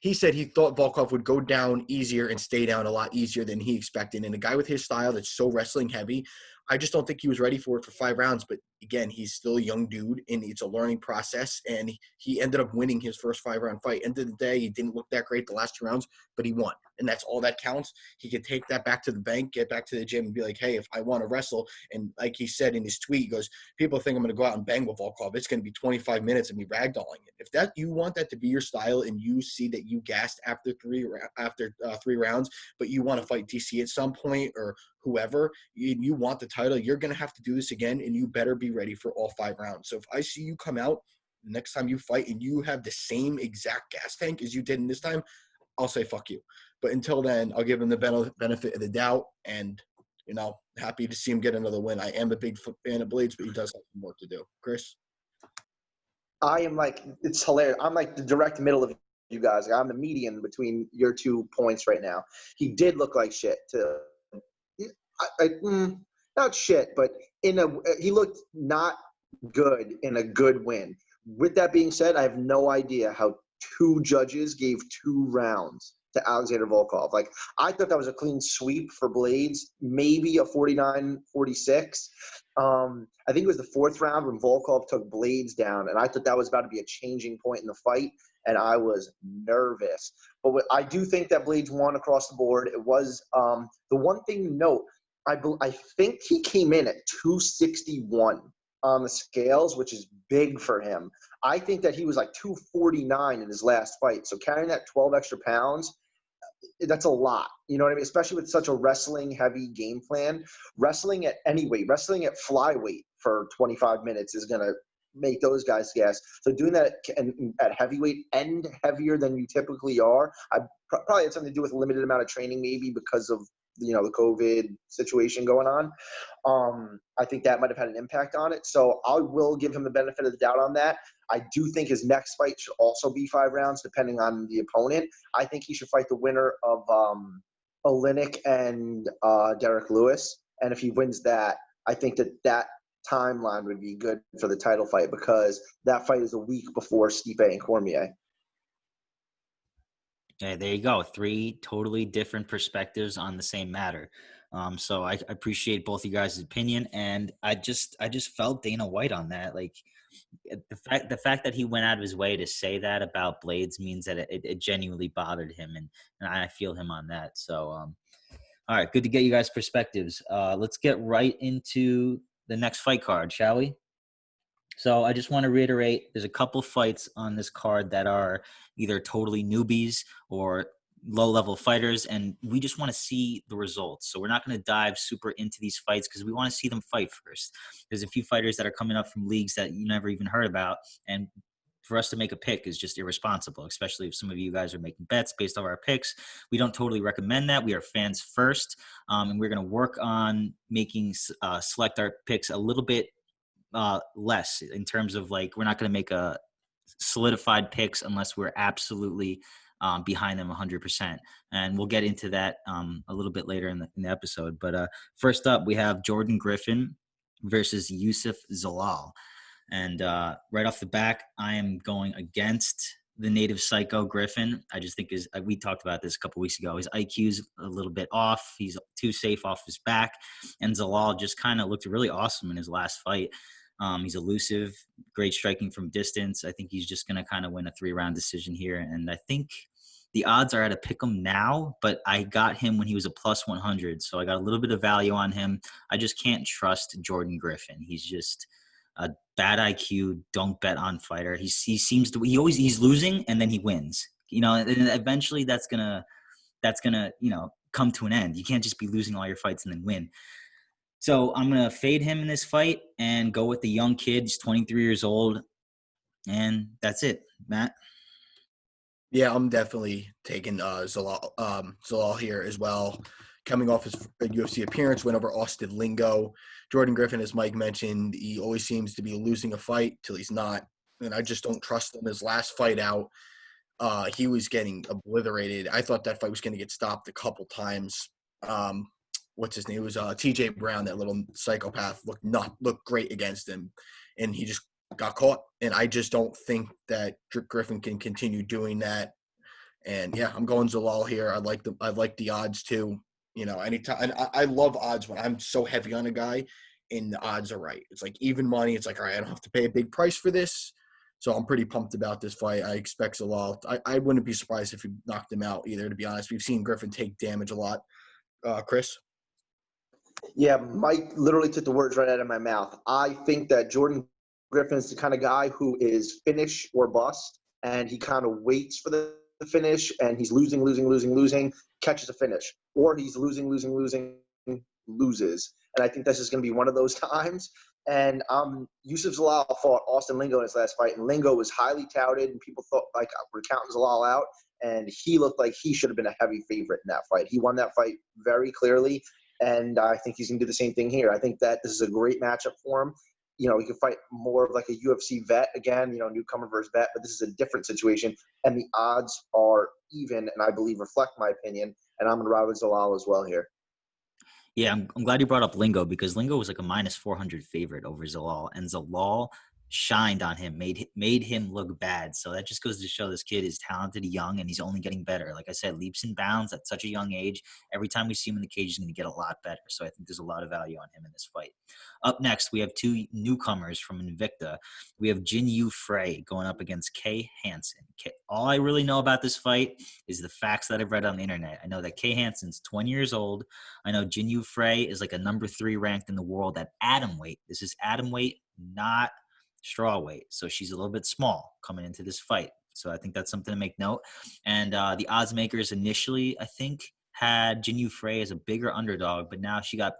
He said he thought Volkov would go down easier and stay down a lot easier than he expected. And a guy with his style that's so wrestling heavy, I just don't think he was ready for it for 5 rounds. But again, he's still a young dude, and it's a learning process. And he ended up winning his first 5-round fight. End of the day, he didn't look that great the last 2 rounds, but he won. And that's all that counts. He could take that back to the bank, get back to the gym, and be like, hey, if I want to wrestle, and like he said in his tweet, he goes, people think I'm going to go out and bang with Volkov. It's going to be 25 minutes of me ragdolling it. If that you want that to be your style, and you see that you gassed after 3 rounds, but you want to fight DC at some point or whoever, you want the title, you're going to have to do this again, and you better be ready for all 5 rounds. So if I see you come out next time you fight and you have the same exact gas tank as you did in this time, I'll say fuck you. But until then, I'll give him the benefit of the doubt, and happy to see him get another win. I am a big fan of Blaydes, but he does have some work to do. Chris? I am it's hilarious. I'm like the direct middle of you guys. I'm the median between your 2 points right now. He did look like shit too. Not shit, but he looked not good in a good win. With that being said, I have no idea how 2 judges gave 2 rounds to Alexander Volkov. Like, I thought that was a clean sweep for Blaydes, maybe a 49-46. I think it was the 4th round when Volkov took Blaydes down, and I thought that was about to be a changing point in the fight, and I was nervous. But I do think that Blaydes won across the board. It was the one thing to note, I think he came in at 261 on the scales, which is big for him. I think that he was like 249 in his last fight. So carrying that 12 extra pounds, that's a lot. You know what I mean? Especially with such a wrestling heavy game plan. Wrestling at any weight, wrestling at flyweight for 25 minutes is going to make those guys gas. So doing that at heavyweight and heavier than you typically are, I probably had something to do with a limited amount of training, maybe because of the COVID situation going on. I think that might have had an impact on it. So I will give him the benefit of the doubt on that. I do think his next fight should also be 5 rounds, depending on the opponent. I think he should fight the winner of Oleinik and Derek Lewis. And if he wins that, I think that timeline would be good for the title fight, because that fight is a week before Stipe and Cormier. Yeah, there you go. 3 totally different perspectives on the same matter. So I appreciate both you guys' opinion, and I just felt Dana White on that. Like the fact that he went out of his way to say that about Blaydes means that it genuinely bothered him, and I feel him on that. So all right, good to get you guys' perspectives. Let's get right into the next fight card, shall we? So I just want to reiterate, there's a couple fights on this card that are either totally newbies or low-level fighters, and we just want to see the results. So we're not going to dive super into these fights because we want to see them fight first. There's a few fighters that are coming up from leagues that you never even heard about, and for us to make a pick is just irresponsible, especially if some of you guys are making bets based off our picks. We don't totally recommend that. We are fans first, and we're going to work on making select our picks a little bit less in terms of, like, we're not going to make a solidified picks unless we're absolutely behind them 100%. And we'll get into that a little bit later in the episode. But first up, we have Jordan Griffin versus Yusuf Zalal. And right off the back, I am going against the native psycho Griffin. I just think we talked about this a couple weeks ago. His IQ's a little bit off. He's too safe off his back. And Zalal just kind of looked really awesome in his last fight. He's elusive, great striking from distance. I think he's just going to kind of win a 3-round decision here. And I think the odds are at a pick 'em now, but I got him when he was a plus 100. So I got a little bit of value on him. I just can't trust Jordan Griffin. He's just a bad IQ. Don't bet on fighter. He's losing and then he wins. And eventually that's gonna come to an end. You can't just be losing all your fights and then win. So I'm going to fade him in this fight and go with the young kid. He's 23 years old. And that's it. Matt? Yeah, I'm definitely taking Zalal here as well. Coming off his UFC appearance, went over Austin Lingo. Jordan Griffin, as Mike mentioned, he always seems to be losing a fight till he's not. And I just don't trust him. His last fight out, he was getting obliterated. I thought that fight was going to get stopped a couple times. What's his name? It was T.J. Brown, that little psychopath, looked great against him, and he just got caught. And I just don't think that Griffin can continue doing that. And yeah, I'm going Zalal here. I like the odds too. Anytime, and I love odds when I'm so heavy on a guy, and the odds are right. It's like even money. It's like, all right, I don't have to pay a big price for this. So I'm pretty pumped about this fight. I expect Zalal. I wouldn't be surprised if he knocked him out either, to be honest. We've seen Griffin take damage a lot. Chris? Yeah, Mike literally took the words right out of my mouth. I think that Jordan Griffin is the kind of guy who is finish or bust, and he kind of waits for the finish, and he's losing, catches a finish. Or he's losing, loses. And I think this is going to be one of those times. And Yusuf Zalal fought Austin Lingo in his last fight, and Lingo was highly touted, and people thought, like, we're counting Zalal out, and he looked like he should have been a heavy favorite in that fight. He won that fight very clearly, and I think he's going to do the same thing here. I think that this is a great matchup for him. He can fight more of like a UFC vet again, newcomer versus vet, but this is a different situation, and the odds are even, and I believe reflect my opinion, and I'm going to ride with Zalal as well here. Yeah, I'm glad you brought up Lingo, because Lingo was like a minus 400 favorite over Zalal, and Zalal shined on him, made him look bad. So that just goes to show this kid is talented, young, and he's only getting better. Like I said, leaps and bounds at such a young age. Every time we see him in the cage, he's going to get a lot better. So I think there's a lot of value on him in this fight. Up next, we have two newcomers from Invicta. We have Jin Yu Frey going up against Kay Hansen. All I really know about this fight is the facts that I've read on the internet. I know that Kay Hansen's 20 years old. I know Jin Yu Frey is like a number 3 ranked in the world at atom weight. This is atom weight, not straw weight. So she's a little bit small coming into this fight. So I think that's something to make note. And the odds makers initially, I think, had Jin Yu Frey as a bigger underdog, but now she got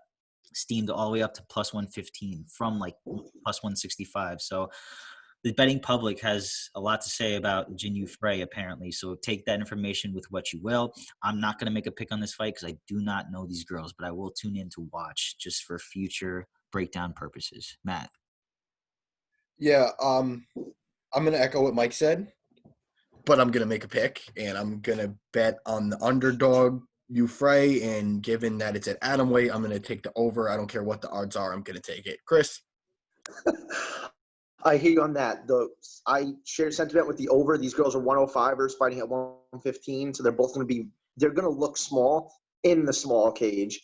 steamed all the way up to plus 115 from like plus 165. So the betting public has a lot to say about Jin Yu Frey, apparently. So take that information with what you will. I'm not going to make a pick on this fight because I do not know these girls, but I will tune in to watch just for future breakdown purposes. Matt. Yeah, I'm going to echo what Mike said, but I'm going to make a pick, and I'm going to bet on the underdog, Yu Frey, and given that it's at atom weight, I'm going to take the over. I don't care what the odds are. I'm going to take it. Chris? I hear you on that. I share sentiment with the over. These girls are 105ers fighting at 115, so they're going to look small in the small cage.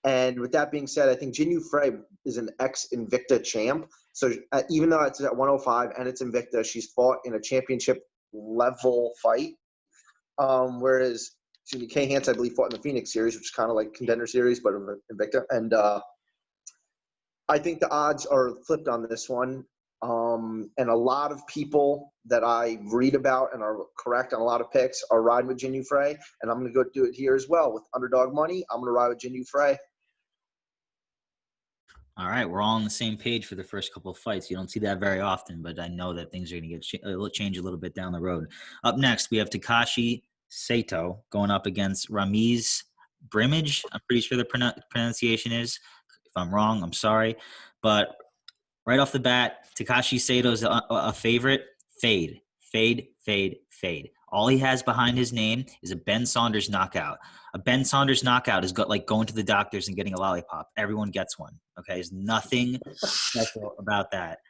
And with that being said, I think Jin Yu Frey is an ex-Invicta champ. So even though it's at 105 and it's Invicta, she's fought in a championship level fight. Whereas Kay Hansen, I believe, fought in the Phoenix series, which is kind of like contender series, but Invicta. And I think the odds are flipped on this one. And a lot of people that I read about and are correct on a lot of picks are riding with Jin Yu Frey. And I'm going to go do it here as well. With underdog money, I'm going to ride with Jin Yu Frey. All right, we're all on the same page for the first couple of fights. You don't see that very often, but I know that things are going to change a little bit down the road. Up next, we have Takashi Sato going up against Ramiz Brimage. I'm pretty sure the pronunciation is. If I'm wrong, I'm sorry. But right off the bat, Takashi Sato is a favorite. Fade. All he has behind his name is a Ben Saunders knockout. A Ben Saunders knockout is like going to the doctors and getting a lollipop. Everyone gets one. Okay, there's nothing special about that.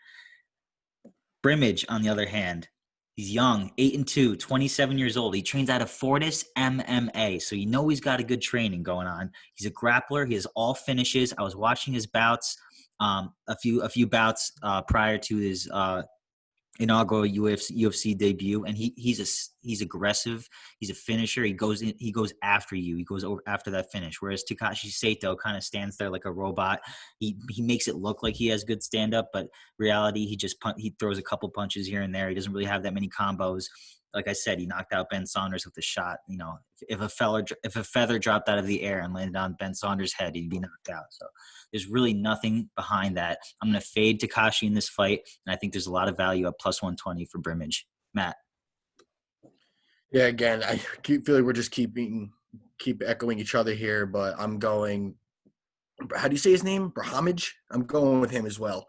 Brimage, on the other hand, he's young, 8-2, 27 years old. He trains out of Fortis MMA, so you know he's got a good training going on. He's a grappler. He has all finishes. I was watching his bouts, a few bouts prior to his inaugural UFC debut, and he's aggressive. He's a finisher. He goes after you. He goes over after that finish. Whereas Takashi Sato kind of stands there like a robot. He makes it look like he has good stand up, but reality he throws a couple punches here and there. He doesn't really have that many combos. Like I said, he knocked out Ben Saunders with a shot. You know, if a feather dropped out of the air and landed on Ben Saunders' head, he'd be knocked out. So there's really nothing behind that. I'm going to fade Takashi in this fight, and I think there's a lot of value at plus 120 for Brimage. Matt. Yeah, again, I feel like we're just keep echoing each other here, but I'm going. How do you say his name? Brahmage. I'm going with him as well.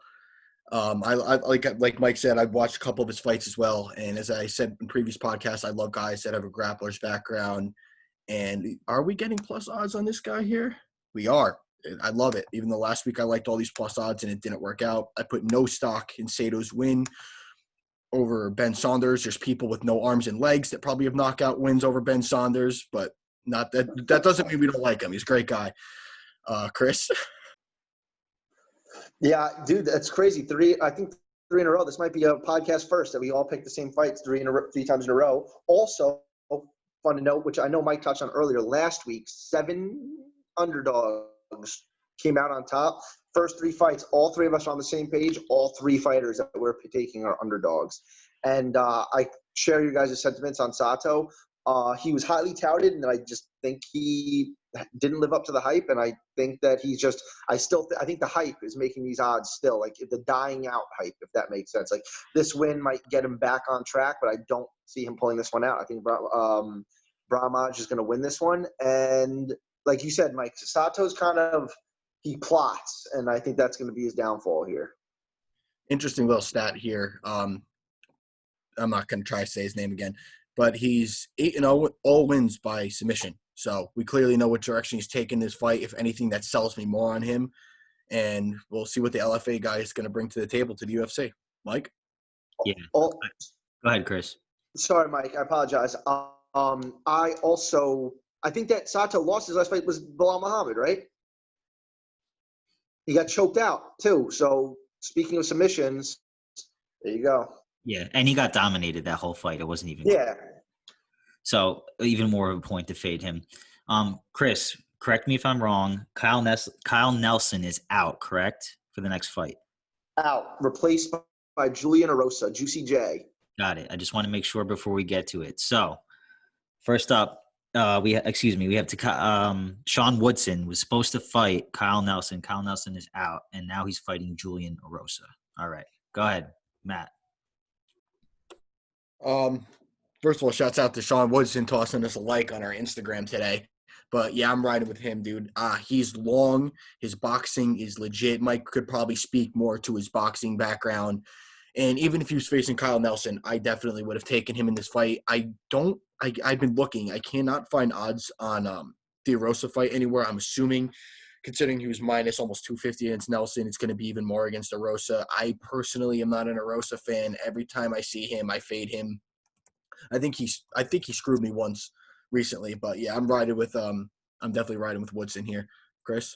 I like Mike said, I've watched a couple of his fights as well, and as I said in previous podcasts, I love guys that have a grappler's background. And are we getting plus odds on this guy here? We are. I love it. Even though last week I liked all these plus odds and it didn't work out, I put no stock in Sato's win over Ben Saunders. There's people with no arms and legs that probably have knockout wins over Ben Saunders, but not that doesn't mean we don't like him. He's a great guy. Chris. Yeah, dude, that's crazy. I think three in a row. This might be a podcast first that we all pick the same fights three times in a row. Also, fun to note, which I know Mike touched on earlier, last week, 7 underdogs came out on top. First 3 fights, all 3 of us are on the same page. All 3 fighters that we're taking are underdogs. And I share your guys' sentiments on Sato. He was highly touted, and I just think he didn't live up to the hype. And I think that he's just – I think the hype is making these odds still, like the dying out hype, if that makes sense. Like this win might get him back on track, but I don't see him pulling this one out. I think Brahmaj is going to win this one. And like you said, Mike, Sato's kind of – he plots, and I think that's going to be his downfall here. Interesting little stat here. I'm not going to try to say his name again, but he's 8-0, all wins by submission. So we clearly know what direction he's taking this fight. If anything, that sells me more on him. And we'll see what the LFA guy is going to bring to the table to the UFC. Mike? Yeah. Go ahead, Chris. Sorry, Mike. I apologize. I think that Sato lost his last fight was Bilal Muhammad, right? He got choked out, too. So, speaking of submissions, there you go. Yeah, and he got dominated that whole fight. It wasn't even – Yeah. So, even more of a point to fade him. Chris, correct me if I'm wrong. Kyle Nelson is out, correct, for the next fight? Out. Replaced by Julian Erosa, Juicy J. Got it. I just want to make sure before we get to it. So, first up, we have Sean Woodson was supposed to fight Kyle Nelson. Kyle Nelson is out, and now he's fighting Julian Erosa. All right. Go ahead, Matt. First of all, shouts out to Sean Woodson tossing us a like on our Instagram today. But, yeah, I'm riding with him, dude. He's long. His boxing is legit. Mike could probably speak more to his boxing background. And even if he was facing Kyle Nelson, I definitely would have taken him in this fight. I've been looking. I cannot find odds on the Erosa fight anywhere. I'm assuming, considering he was minus almost 250 against Nelson, it's going to be even more against Erosa. I personally am not an Erosa fan. Every time I see him, I fade him. I think he screwed me once recently, but yeah, I'm definitely riding with Woodson here. Chris?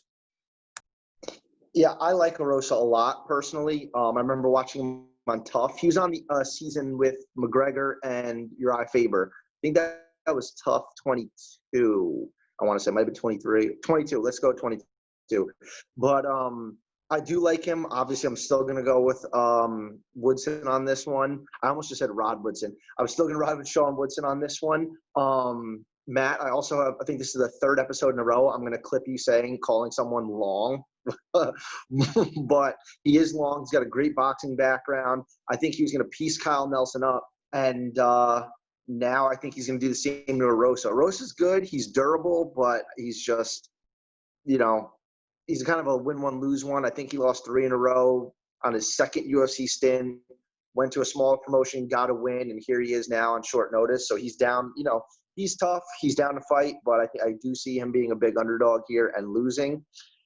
Yeah, I like Erosa a lot personally. I remember watching him on Tough. He was on the season with McGregor and Uriah Faber. I think that was Tough 22. I want to say it might have been 23. 22. Let's go 22. But I do like him. Obviously, I'm still going to go with Woodson on this one. I almost just said Rod Woodson. I'm still going to ride with Sean Woodson on this one. Matt, I think this is the 3rd episode in a row. I'm going to clip you calling someone long. But he is long. He's got a great boxing background. I think he was going to piece Kyle Nelson up. And now I think he's going to do the same to Erosa. Erosa's good. He's durable, but he's just, he's kind of a win one, lose one. I think he lost 3 in a row on his 2nd UFC stint, went to a smaller promotion, got a win, and here he is now on short notice. So he's down, he's tough. He's down to fight, but I do see him being a big underdog here and losing.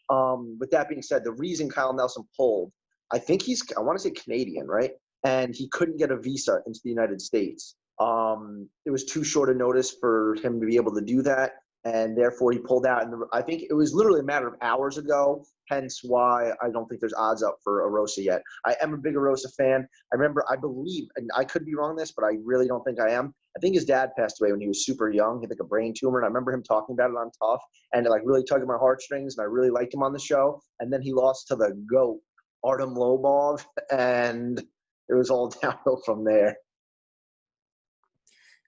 With that being said, the reason Kyle Nelson pulled, I think I want to say Canadian, right? and he couldn't get a visa into the United States. It was too short a notice for him to be able to do that, and therefore he pulled out. And I think it was literally a matter of hours ago, hence why I don't think there's odds up for Erosa yet. I am a big Erosa fan. I believe, and I could be wrong on this, but I really don't think I am. I think his dad passed away when he was super young. He had like a brain tumor, and I remember him talking about it on Tough, and it like really tugged at my heartstrings, and I really liked him on the show. And then he lost to the GOAT, Artem Lobov, and it was all downhill from there.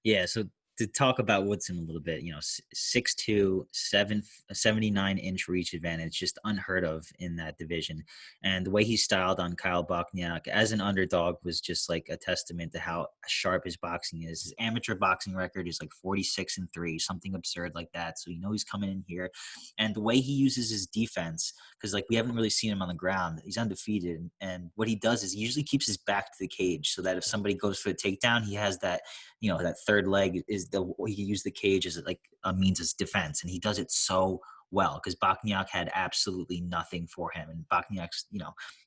Yeah, so to talk about Woodson a little bit, 6'2", 79-inch reach advantage, just unheard of in that division. And the way he styled on Kyle Bochniak as an underdog was just like a testament to how sharp his boxing is. His amateur boxing record is like 46-3, something absurd like that. So he's coming in here. And the way he uses his defense, because like we haven't really seen him on the ground, he's undefeated. And what he does is he usually keeps his back to the cage so that if somebody goes for a takedown, he has that, that third leg he can use the cage as like a means of defense, and he does it so well because Bochniak had absolutely nothing for him, and Bochniak's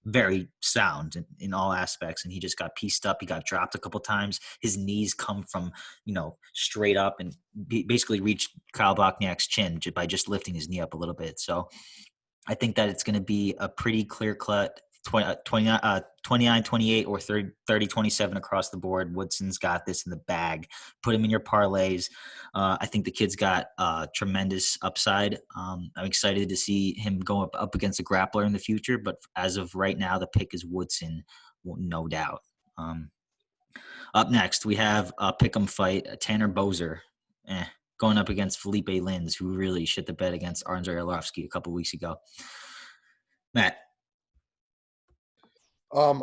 very sound in all aspects, and he just got pieced up. He got dropped a couple times. His knees come from straight up and basically reached Kyle Bochniak's chin by just lifting his knee up a little bit. So I think that it's going to be a pretty clear-cut 29-28 or 30-27 across the board. Woodson's got this in the bag. Put him in your parlays. I think the kid's got tremendous upside. I'm excited to see him go up against a grappler in the future, but as of right now, the pick is Woodson, no doubt. Up next, we have a pick'em fight, Tanner Boser, going up against Felipe Lins, who really shit the bed against Andrei Arlovsky a couple weeks ago. Matt. I'm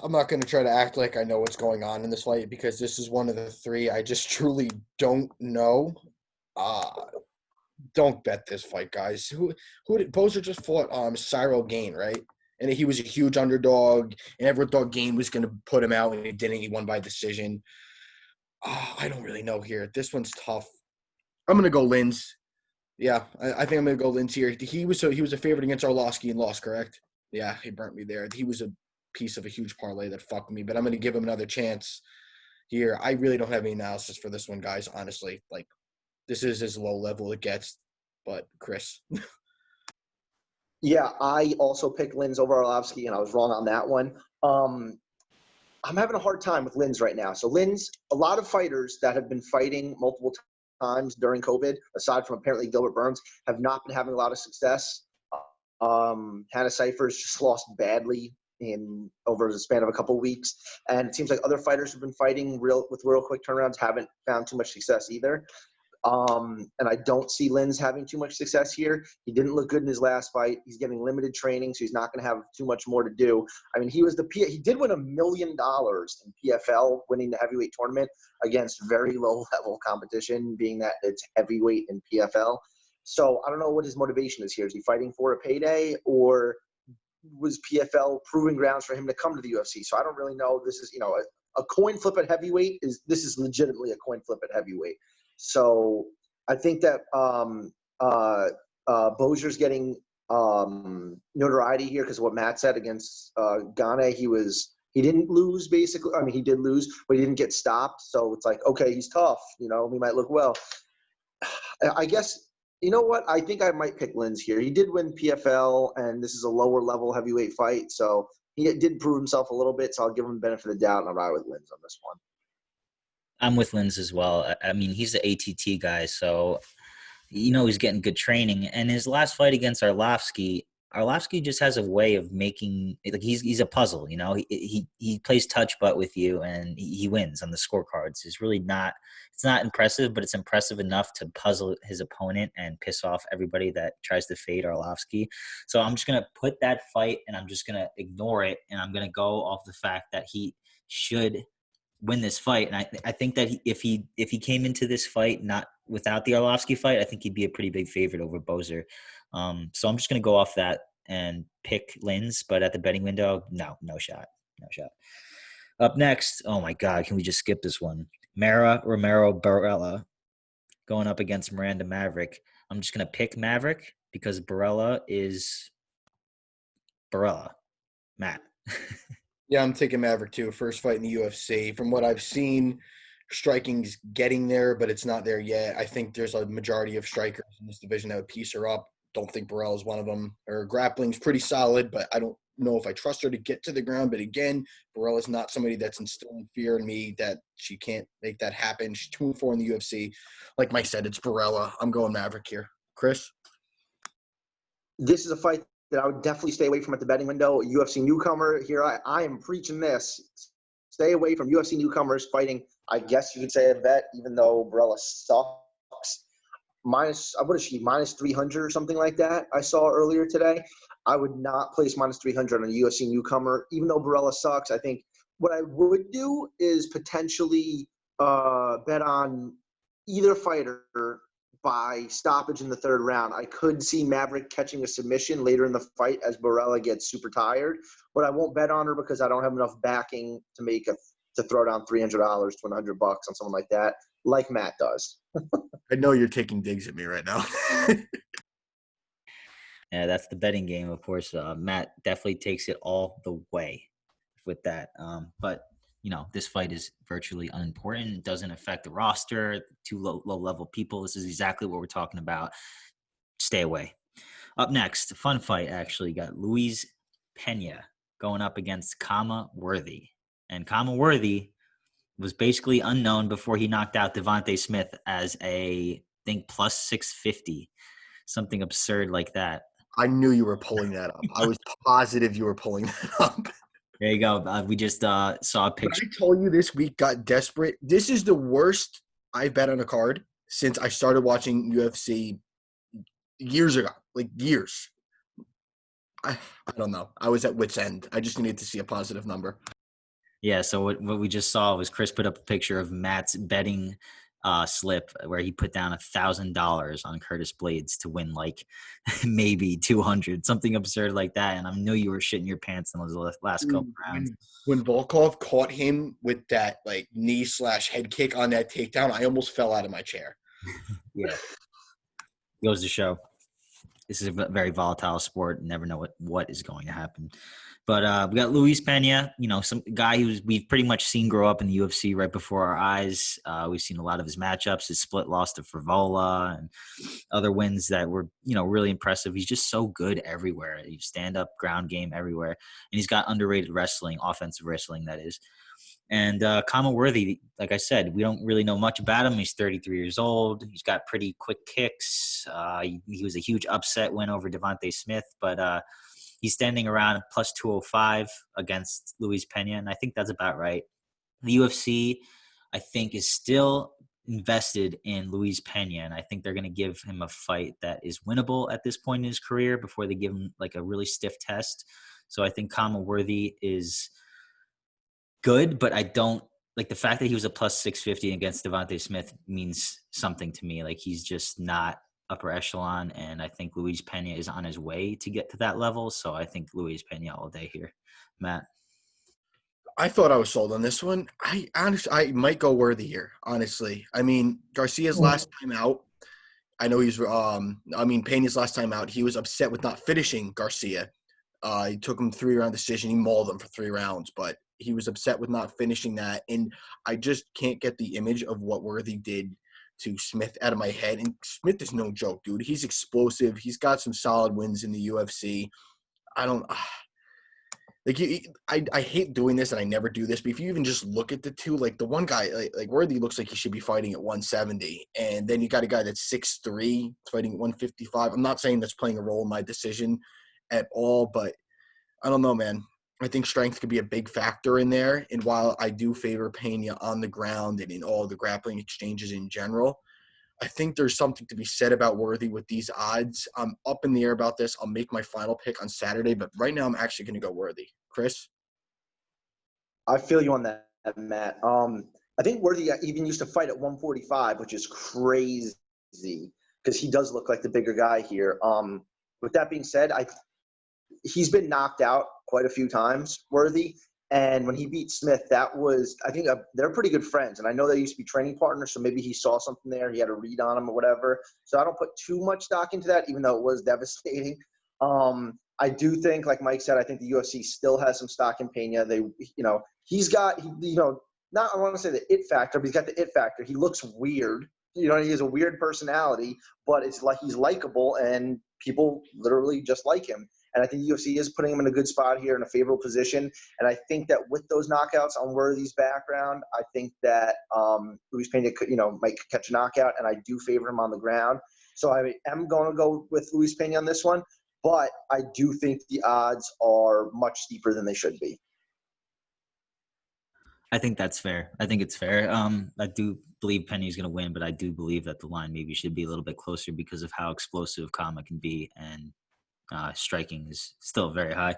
not going to try to act like I know what's going on in this fight because this is one of the three I just truly don't know. Don't bet this fight, guys. Who did Boser just fought? Cyril Gane, right? And he was a huge underdog, and everyone thought Gane was going to put him out, and he didn't. He won by decision. I don't really know here. This one's tough. I'm going to go Lins. Yeah, I think I'm going to go Lins here. He was a favorite against Arlovsky and lost, correct? Yeah, he burnt me there. He was a piece of a huge parlay that fucked me, but I'm going to give him another chance here. I really don't have any analysis for this one, guys, honestly. Like, this is as low level it gets, but Chris. Yeah, I also picked Lins over Arlovsky, and I was wrong on that one. I'm having a hard time with Lins right now. So Lins, a lot of fighters that have been fighting multiple times during COVID, aside from apparently Gilbert Burns, have not been having a lot of success. Hannah Cyphers just lost badly over the span of a couple of weeks, and it seems like other fighters who've been fighting with real quick turnarounds haven't found too much success either. And I don't see Lins having too much success here. He didn't look good in his last fight. He's getting limited training, so he's not going to have too much more to do. I mean, he did win $1 million in PFL, winning the heavyweight tournament against very low-level competition, being that it's heavyweight in PFL. So I don't know what his motivation is here. Is he fighting for a payday, or was PFL proving grounds for him to come to the UFC? So I don't really know. This is, a coin flip at heavyweight. This is legitimately a coin flip at heavyweight. So I think that Boser's getting notoriety here because of what Matt said against Gane. He didn't lose, basically. I mean, he did lose, but he didn't get stopped. So it's like, okay, he's tough. He might look well. I guess, you know what? I think I might pick Lins here. He did win PFL, and this is a lower-level heavyweight fight. So he did prove himself a little bit, so I'll give him the benefit of the doubt, and I'll ride with Lins on this one. I'm with Lins as well. I mean, he's the ATT guy, so he's getting good training. And his last fight against Arlovsky just has a way of making like he's a puzzle. He plays touch butt with you, and he wins on the scorecards. It's not impressive, but it's impressive enough to puzzle his opponent and piss off everybody that tries to fade Arlovsky. So I'm just gonna put that fight, and I'm just gonna ignore it, and I'm gonna go off the fact that he should win this fight. And I think that if he came into this fight not without the Arlovsky fight, I think he'd be a pretty big favorite over Boser. So I'm just going to go off that and pick Lins, but at the betting window, no shot. Up next, oh my God, can we just skip this one? Mara Romero Barella going up against Miranda Maverick. I'm just going to pick Maverick because Barella is Barella. Matt. Yeah, I'm taking Maverick too. First fight in the UFC. From what I've seen, striking's getting there, but it's not there yet. I think there's a majority of strikers in this division that would piece her up. Don't think Burrell is one of them. Her grappling's pretty solid, but I don't know if I trust her to get to the ground. But again, Burrell is not somebody that's instilling fear in me that she can't make that happen. She's 2-4 in the UFC. Like Mike said, it's Barella. I'm going Maverick here. Chris? This is a fight that I would definitely stay away from at the betting window. UFC newcomer here. I am preaching this. Stay away from UFC newcomers fighting, I guess you could say a bet, even though Barella sucks. What is she, minus 300 or something like that I saw earlier today. I would not place minus 300 on a UFC newcomer, even though Barella sucks. I think what I would do is potentially bet on either fighter by stoppage in the third round. I could see Maverick catching a submission later in the fight as Barella gets super tired, but I won't bet on her because I don't have enough backing to throw down $300 to $100 on someone like that, like Matt does. I know you're taking digs at me right now. Yeah, that's the betting game, of course. Matt definitely takes it all the way with that. But this fight is virtually unimportant. It doesn't affect the roster. Two low-level people. This is exactly what we're talking about. Stay away. Up next, a fun fight, actually. Got Luis Pena going up against Kama Worthy. And Kama Worthy was basically unknown before he knocked out Devontae Smith as I think, plus 650. Something absurd like that. I knew you were pulling that up. I was positive you were pulling that up. There you go. We just saw a picture. When I told you this week got desperate. This is the worst I've bet on a card since I started watching UFC years ago. Like years. I don't know. I was at wit's end. I just needed to see a positive number. Yeah, so what we just saw was Chris put up a picture of Matt's betting slip where he put down $1,000 on Curtis Blaydes to win like maybe 200, something absurd like that. And I knew you were shitting your pants in those last couple rounds. When Volkov caught him with that like knee/head kick on that takedown, I almost fell out of my chair. Yeah, goes to show this is a very volatile sport. Never know what is going to happen. But we got Luis Pena, some guy we've pretty much seen grow up in the UFC right before our eyes. We've seen a lot of his matchups, his split loss to Frivola and other wins that were, really impressive. He's just so good everywhere. He stand up, ground game everywhere. And he's got underrated wrestling, offensive wrestling, that is. And Kama Worthy, like I said, we don't really know much about him. He's 33 years old. He's got pretty quick kicks. He was a huge upset win over Devontae Smith, but he's standing around plus 205 against Luis Pena, and I think that's about right. The UFC, I think, is still invested in Luis Pena, and I think they're going to give him a fight that is winnable at this point in his career before they give him like a really stiff test. So I think Kama Worthy is good, but I don't like the fact that he was a plus 650 against Devontae Smith means something to me. Like he's just not upper echelon, and I think Luis Pena is on his way to get to that level. So I think Luis Pena all day here. Matt? I thought I was sold on this one. I might go Worthy here, honestly. I mean, Garcia's last time out, I know Pena's last time out, he was upset with not finishing Garcia. He took him 3-round decision. He mauled him for 3 rounds, but he was upset with not finishing that. And I just can't get the image of what Worthy did to Smith out of my head. And Smith is no joke, dude. He's explosive. He's got some solid wins in the UFC. I hate doing this, and I never do this, but if you even just look at the two, like the one guy, like Worthy looks like he should be fighting at 170, and then you got a guy that's 6'3", fighting at 155. I'm not saying that's playing a role in my decision at all, but I don't know, man. I think strength could be a big factor in there, and while I do favor Pena on the ground and in all the grappling exchanges in general, I think there's something to be said about Worthy with these odds. I'm up in the air about this. I'll make my final pick on Saturday, but right now I'm actually going to go Worthy. Chris? I feel you on that, Matt. I think Worthy even used to fight at 145, which is crazy because he does look like the bigger guy here. With that being said, he's been knocked out quite a few times, Worthy. And when he beat Smith, that was, I think they're pretty good friends. And I know they used to be training partners, so maybe he saw something there. He had a read on him or whatever. So I don't put too much stock into that, even though it was devastating. I do think, like Mike said, I think the UFC still has some stock in Pena. He's got, not, I want to say the it factor, but he's got the it factor. He looks weird. He has a weird personality, but it's like he's likable and people literally just like him. And I think the UFC is putting him in a good spot here in a favorable position. And I think that with those knockouts on Worthy's background, I think that Luis Pena could, might catch a knockout, and I do favor him on the ground. So I am going to go with Luis Pena on this one, but I do think the odds are much steeper than they should be. I think that's fair. I think it's fair. I do believe Penny's going to win, but I do believe that the line maybe should be a little bit closer because of how explosive Kama can be, and striking is still very high.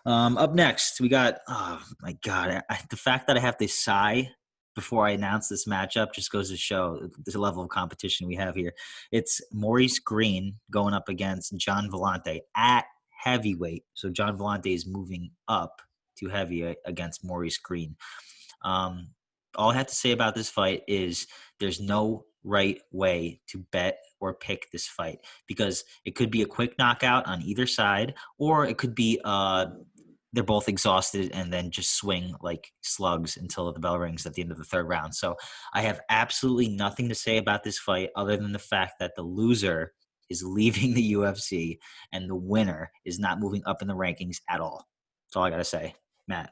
Up next, we got, oh my God, the fact that I have to sigh before I announce this matchup just goes to show the level of competition we have here. It's Maurice Green going up against John Vellante at heavyweight. So John Vellante is moving up to heavyweight against Maurice Green. All I have to say about this fight is there's no right way to bet or pick this fight, because it could be a quick knockout on either side, or it could be they're both exhausted and then just swing like slugs until the bell rings at the end of the third round. So I have absolutely nothing to say about this fight other than the fact that the loser is leaving the UFC and the winner is not moving up in the rankings at all. That's all I got to say. Matt.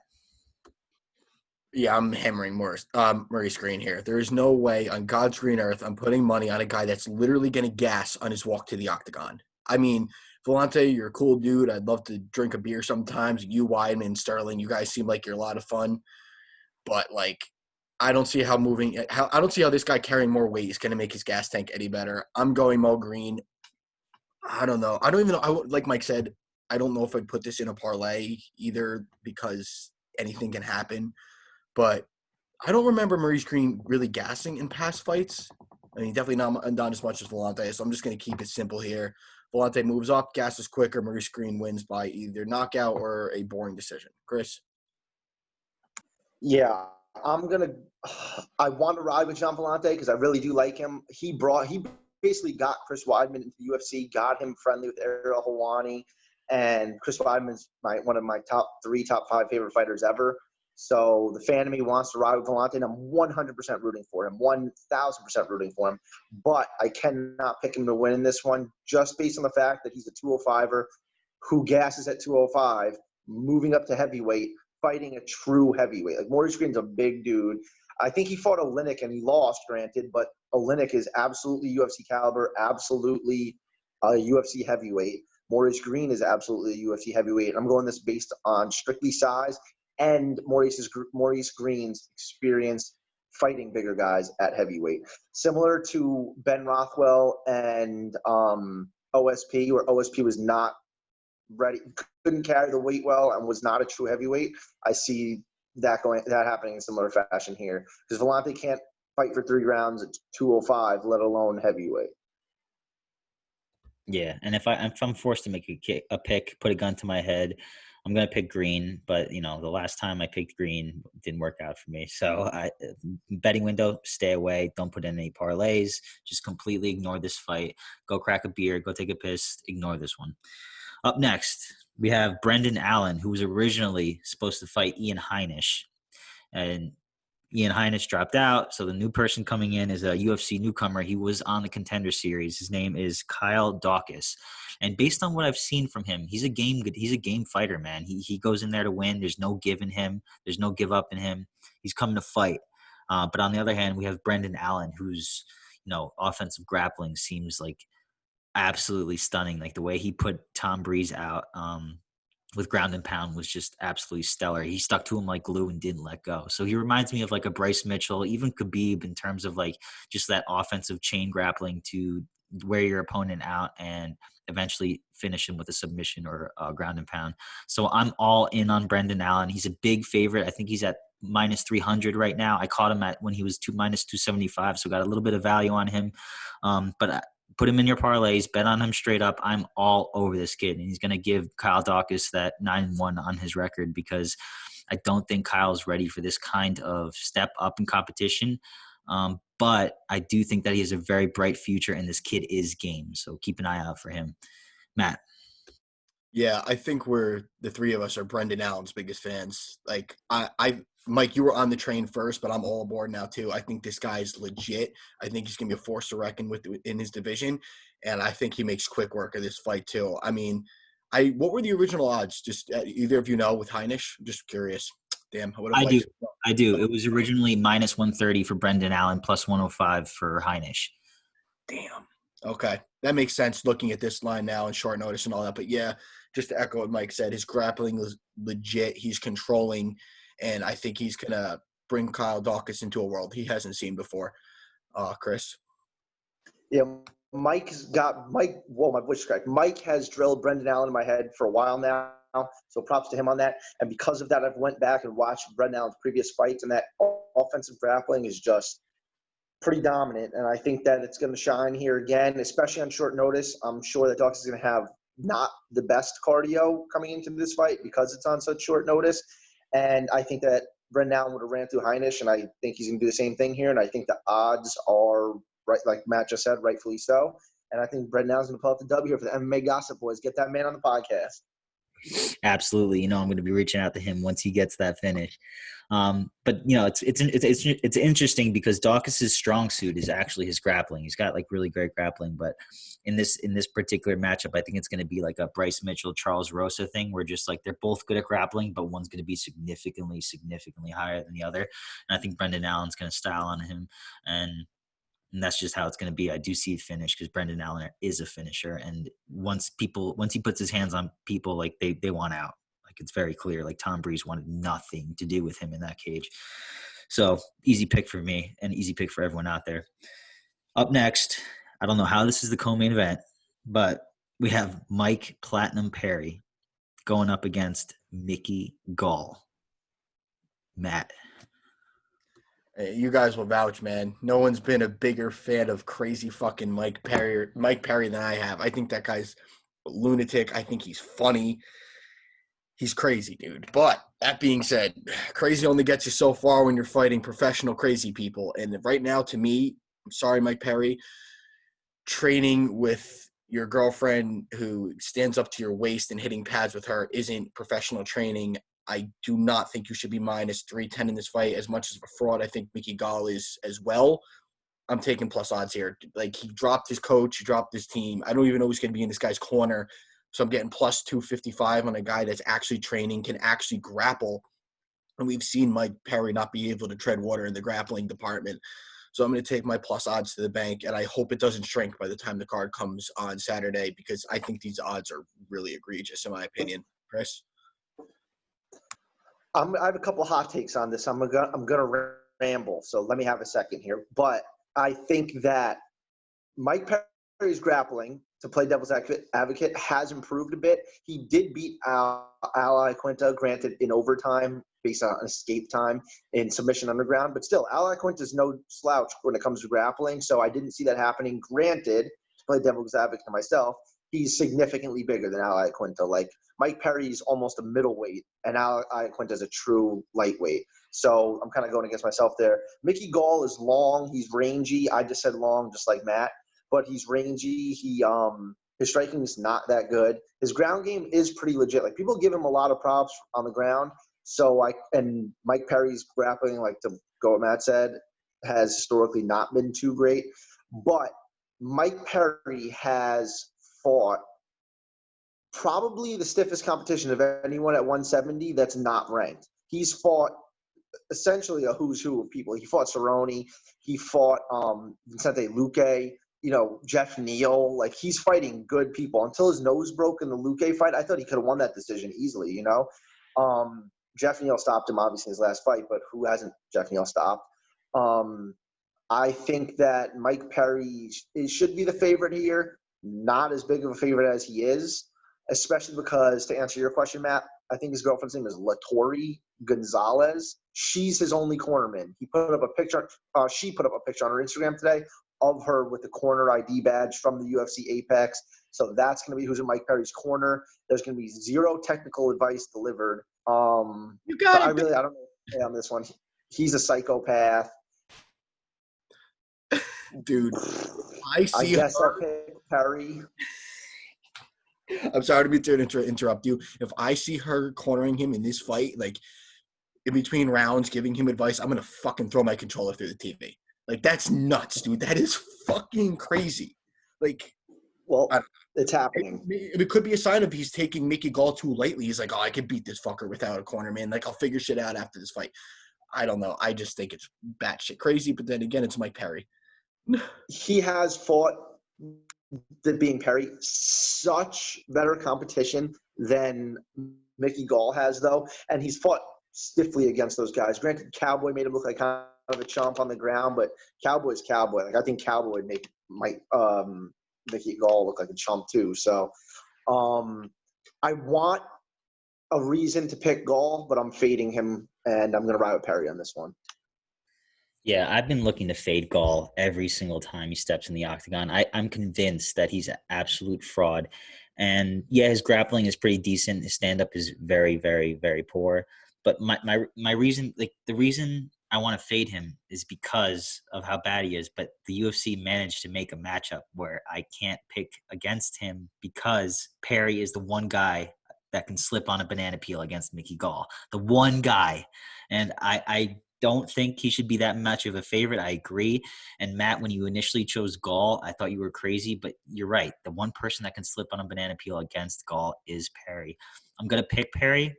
Yeah, I'm hammering Maurice Green here. There is no way on God's green earth I'm putting money on a guy that's literally going to gas on his walk to the octagon. I mean, Vellante, you're a cool dude. I'd love to drink a beer sometimes. You, Weidman, Sterling, you guys seem like you're a lot of fun. But, I don't see how this guy carrying more weight is going to make his gas tank any better. I'm going Mo Green. I don't know. I don't even know. Like Mike said, I don't know if I'd put this in a parlay either, because anything can happen. But I don't remember Maurice Green really gassing in past fights. I mean, definitely not as much as Vellante, so I'm just going to keep it simple here. Vellante moves up, gasses quicker, Maurice Green wins by either knockout or a boring decision. Chris? Yeah, I want to ride with John Vellante because I really do like him. He basically got Chris Weidman into the UFC, got him friendly with Ariel Helwani, and Chris Weidman's one of my top 5 favorite fighters ever. So the fan of me wants to ride with Vellante, and I'm 100% rooting for him, 1,000% rooting for him. But I cannot pick him to win in this one just based on the fact that he's a 205er who gasses at 205, moving up to heavyweight, fighting a true heavyweight. Like, Maurice Green's a big dude. I think he fought Oleinik and he lost, granted, but Oleinik is absolutely UFC caliber, absolutely a UFC heavyweight. Maurice Green is absolutely a UFC heavyweight. I'm going this based on strictly size and Maurice Green's experience fighting bigger guys at heavyweight. Similar to Ben Rothwell and OSP, where OSP was not ready, couldn't carry the weight well, and was not a true heavyweight. I see that happening in similar fashion here, because Vellante can't fight for 3 rounds at 205, let alone heavyweight. Yeah, and if I'm forced to make a pick, put a gun to my head, I'm going to pick Green, but the last time I picked Green, it didn't work out for me. So betting window, stay away. Don't put in any parlays. Just completely ignore this fight. Go crack a beer, go take a piss, ignore this one. Up next, we have Brendan Allen, who was originally supposed to fight Ian Heinisch, and Ian Heinisch dropped out, so the new person coming in is a UFC newcomer. He was on the Contender Series. His name is Kyle Dawkins, and based on what I've seen from him, he's a game fighter, man. He goes in there to win. There's no give in him. There's no give up in him. He's coming to fight. But on the other hand, we have Brendan Allen, whose offensive grappling seems like absolutely stunning. Like the way he put Tom Breeze out with ground and pound was just absolutely stellar. He stuck to him like glue and didn't let go. So he reminds me of like a Bryce Mitchell, even Khabib, in terms of like just that offensive chain grappling to wear your opponent out and eventually finish him with a submission or a ground and pound. So I'm all in on Brendan Allen. He's a big favorite. I think he's at minus 300 right now. I caught him when he was minus 275, so got a little bit of value on him. But put him in your parlays, bet on him straight up. I'm all over this kid, and he's going to give Kyle Dawkins that 9-1 on his record, because I don't think Kyle's ready for this kind of step up in competition. But I do think that he has a very bright future, and this kid is game. So keep an eye out for him. Matt. Yeah, I think the three of us are Brendan Allen's biggest fans. Like Mike, you were on the train first, but I'm all aboard now too. I think this guy's legit. I think he's gonna be a force to reckon with in his division, and I think he makes quick work of this fight too. I mean, what were the original odds? Just either of you know with Heinisch? Just curious. Damn, I would have I do. liked to know. I do. It was originally minus 130 for Brendan Allen, plus 105 for Heinisch. Damn. Okay, that makes sense looking at this line now and short notice and all that. But yeah, just to echo what Mike said, his grappling is legit. He's controlling, and I think he's gonna bring Kyle Dawkins into a world he hasn't seen before. Chris. Yeah, Mike. Whoa, my voice is cracked. Mike has drilled Brendan Allen in my head for a while now. So props to him on that. And because of that, I've went back and watched Brendan Allen's previous fights, and that offensive grappling is just pretty dominant. And I think that it's going to shine here again, especially on short notice. I'm sure that Dawkins is going to have not the best cardio coming into this fight because it's on such short notice. And I think that Brendan Allen would have ran through Heinisch, and I think he's going to do the same thing here. And I think the odds are right, like Matt just said, rightfully so. And I think Brendan Allen's going to pull out the W here for the MMA Gossip Boys. Get that man on the podcast. Absolutely. I'm going to be reaching out to him once he gets that finish. But it's interesting because Dawkins' strong suit is actually his grappling. He's got like really great grappling, but in this particular matchup, I think it's going to be like a Bryce Mitchell, Charles Rosa thing where just like they're both good at grappling, but one's going to be significantly higher than the other. And I think Brendan Allen's going to style on him, and that's just how it's going to be. I do see it finish because Brendan Allen is a finisher. And once he puts his hands on people, like they want out. Like it's very clear. Like Tom Breeze wanted nothing to do with him in that cage. So easy pick for me and easy pick for everyone out there. Up next, I don't know how this is the co-main event, but we have Mike Platinum Perry going up against Mickey Gall. Matt. Hey, you guys will vouch, man. No one's been a bigger fan of crazy fucking Mike Perry than I have. I think that guy's a lunatic. I think he's funny. He's crazy, dude. But that being said, crazy only gets you so far when you're fighting professional crazy people. And right now, to me, I'm sorry, Mike Perry, training with your girlfriend who stands up to your waist and hitting pads with her isn't professional training. I do not think you should be minus 310 in this fight. As much as a fraud, I think Mickey Gall is as well. I'm taking plus odds here. Like, he dropped his coach, he dropped his team. I don't even know who's going to be in this guy's corner. So I'm getting plus 255 on a guy that's actually training, can actually grapple. And we've seen Mike Perry not be able to tread water in the grappling department. So I'm going to take my plus odds to the bank, and I hope it doesn't shrink by the time the card comes on Saturday because I think these odds are really egregious, in my opinion. Chris? I have a couple hot takes on this. I'm gonna ramble, so let me have a second here. But I think that Mike Perry's grappling, to play devil's advocate, has improved a bit. He did beat Al Iaquinta, granted in overtime based on escape time in submission underground, but still, Al Iaquinta is no slouch when it comes to grappling. So I didn't see that happening. Granted, to play devil's advocate to myself, he's significantly bigger than Al Iaquinta. Like, Mike Perry's almost a middleweight, and Al Iaquinta is a true lightweight. So I'm kind of going against myself there. Mickey Gall is long. He's rangy. I just said long, just like Matt, but he's rangy. His striking is not that good. His ground game is pretty legit. Like, people give him a lot of props on the ground. And Mike Perry's grappling, like to go what Matt said, has historically not been too great. But Mike Perry has fought probably the stiffest competition of anyone at 170 that's not ranked. He's fought essentially a who's who of people. He fought Cerrone. He fought Vicente Luque, Jeff Neal. Like, he's fighting good people. Until his nose broke in the Luque fight, I thought he could have won that decision easily, Jeff Neal stopped him, obviously, in his last fight, but who hasn't Jeff Neal stopped? I think that Mike Perry should be the favorite here. Not as big of a favorite as he is, especially because, to answer your question, Matt, I think his girlfriend's name is Latori Gonzalez. She's his only cornerman. She put up a picture on her Instagram today of her with the corner ID badge from the UFC Apex. So that's going to be who's in Mike Perry's corner. There's going to be zero technical advice delivered. You got it. I don't know on this one. He's a psychopath. Dude, I guess I'll pick Perry. I'm sorry to interrupt you. If I see her cornering him in this fight, like in between rounds, giving him advice, I'm gonna fucking throw my controller through the TV. Like that's nuts, dude. That is fucking crazy. Like, Well, I, it's happening. it could be a sign of he's taking Mickey Gall too lightly. He's like, oh, I could beat this fucker without a corner, man. Like I'll figure shit out after this fight. I don't know. I just think it's batshit crazy. But then again, it's Mike Perry. He has fought, the being Perry, such better competition than Mickey Gall has, though. And he's fought stiffly against those guys. Granted, Cowboy made him look like kind of a chump on the ground, but Cowboy's Cowboy. Like I think Cowboy might Mickey Gall look like a chump too. So I want a reason to pick Gall, but I'm fading him, and I'm going to ride with Perry on this one. Yeah, I've been looking to fade Gall every single time he steps in the octagon. I'm convinced that he's an absolute fraud. And yeah, his grappling is pretty decent. His stand-up is very, very, very poor. But my reason, like the reason I want to fade him is because of how bad he is. But the UFC managed to make a matchup where I can't pick against him because Perry is the one guy that can slip on a banana peel against Mickey Gall. The one guy. And I don't think he should be that much of a favorite. I agree. And Matt, when you initially chose Gall, I thought you were crazy, but you're right. The one person that can slip on a banana peel against Gall is Perry. I'm going to pick Perry,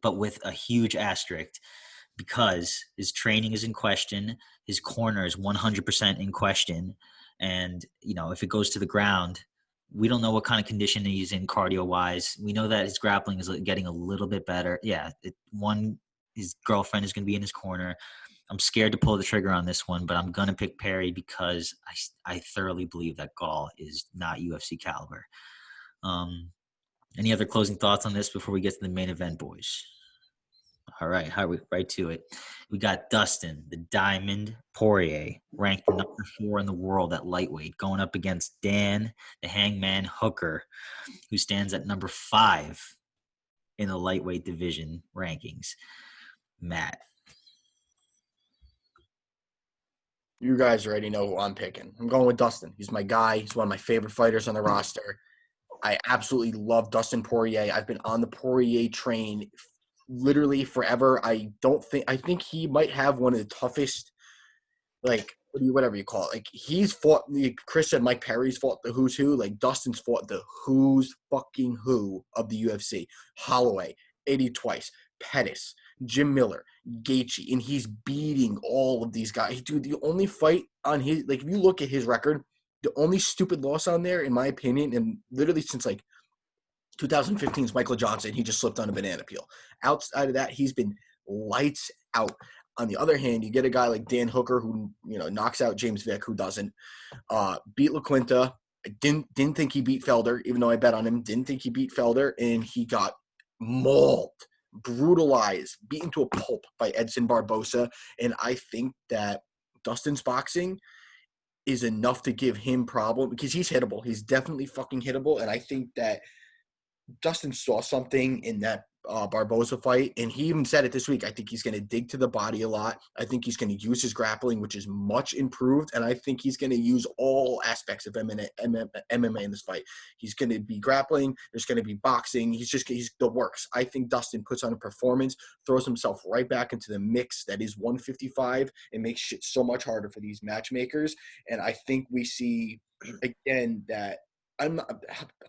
but with a huge asterisk because his training is in question. His corner is 100% in question. And, you know, if it goes to the ground, we don't know what kind of condition he's in cardio-wise. We know that his grappling is getting a little bit better. Yeah, his girlfriend is going to be in his corner. I'm scared to pull the trigger on this one, but I'm going to pick Perry because I thoroughly believe that Gall is not UFC caliber. Any other closing thoughts on this before we get to the main event, boys? All right, right to it. We got Dustin, the Diamond Poirier, ranked number 4 in the world at lightweight, going up against Dan, the Hangman Hooker, who stands at number 5 in the lightweight division rankings. Matt. You guys already know who I'm picking. I'm going with Dustin. He's my guy. He's one of my favorite fighters on the roster. I absolutely love Dustin Poirier. I've been on the Poirier train literally forever. I think he might have one of the toughest, like, whatever you call it. Like, he's fought, Chris said Mike Perry's fought the who's who. Like, Dustin's fought the who's fucking who of the UFC. Holloway, Eddie Twice, Pettis, Jim Miller, Gaethje, and he's beating all of these guys. Dude, the only fight on his, like, if you look at his record, the only stupid loss on there, in my opinion, and literally since, like, 2015's Michael Johnson, he just slipped on a banana peel. Outside of that, he's been lights out. On the other hand, you get a guy like Dan Hooker who, you know, knocks out James Vick, who doesn't. Beat LaQuinta. I didn't think he beat Felder, even though I bet on him. Didn't think he beat Felder, and he got mauled, brutalized, beaten to a pulp by Edson Barbosa. And I think that Dustin's boxing is enough to give him problem because he's hittable. He's definitely fucking hittable, and I think that Dustin saw something in that Barbosa fight, and he even said it this week. I think he's going to dig to the body a lot. I think he's going to use his grappling, which is much improved, and I think he's going to use all aspects of MMA in this fight. He's going to be grappling. There's going to be boxing. He's the works. I think Dustin puts on a performance, throws himself right back into the mix that is 155, and makes shit so much harder for these matchmakers. And I think we see, again, that I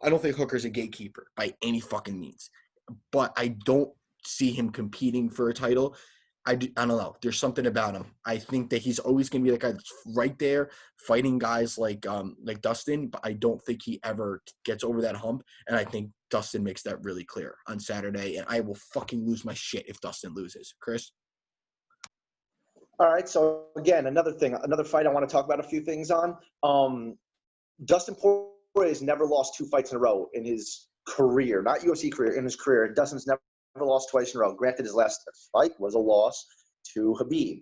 don't think Hooker's a gatekeeper by any fucking means, but I don't see him competing for a title. I don't know. There's something about him. I think that he's always going to be the guy that's right there fighting guys like Dustin, but I don't think he ever gets over that hump. And I think Dustin makes that really clear on Saturday. And I will fucking lose my shit if Dustin loses. Chris? All right. So again, another fight I want to talk about a few things on. Dustin Poirier has never lost 2 fights in a row in his career, not UFC career, in his career. Dustin's never lost twice in a row. Granted, his last fight was a loss to Khabib.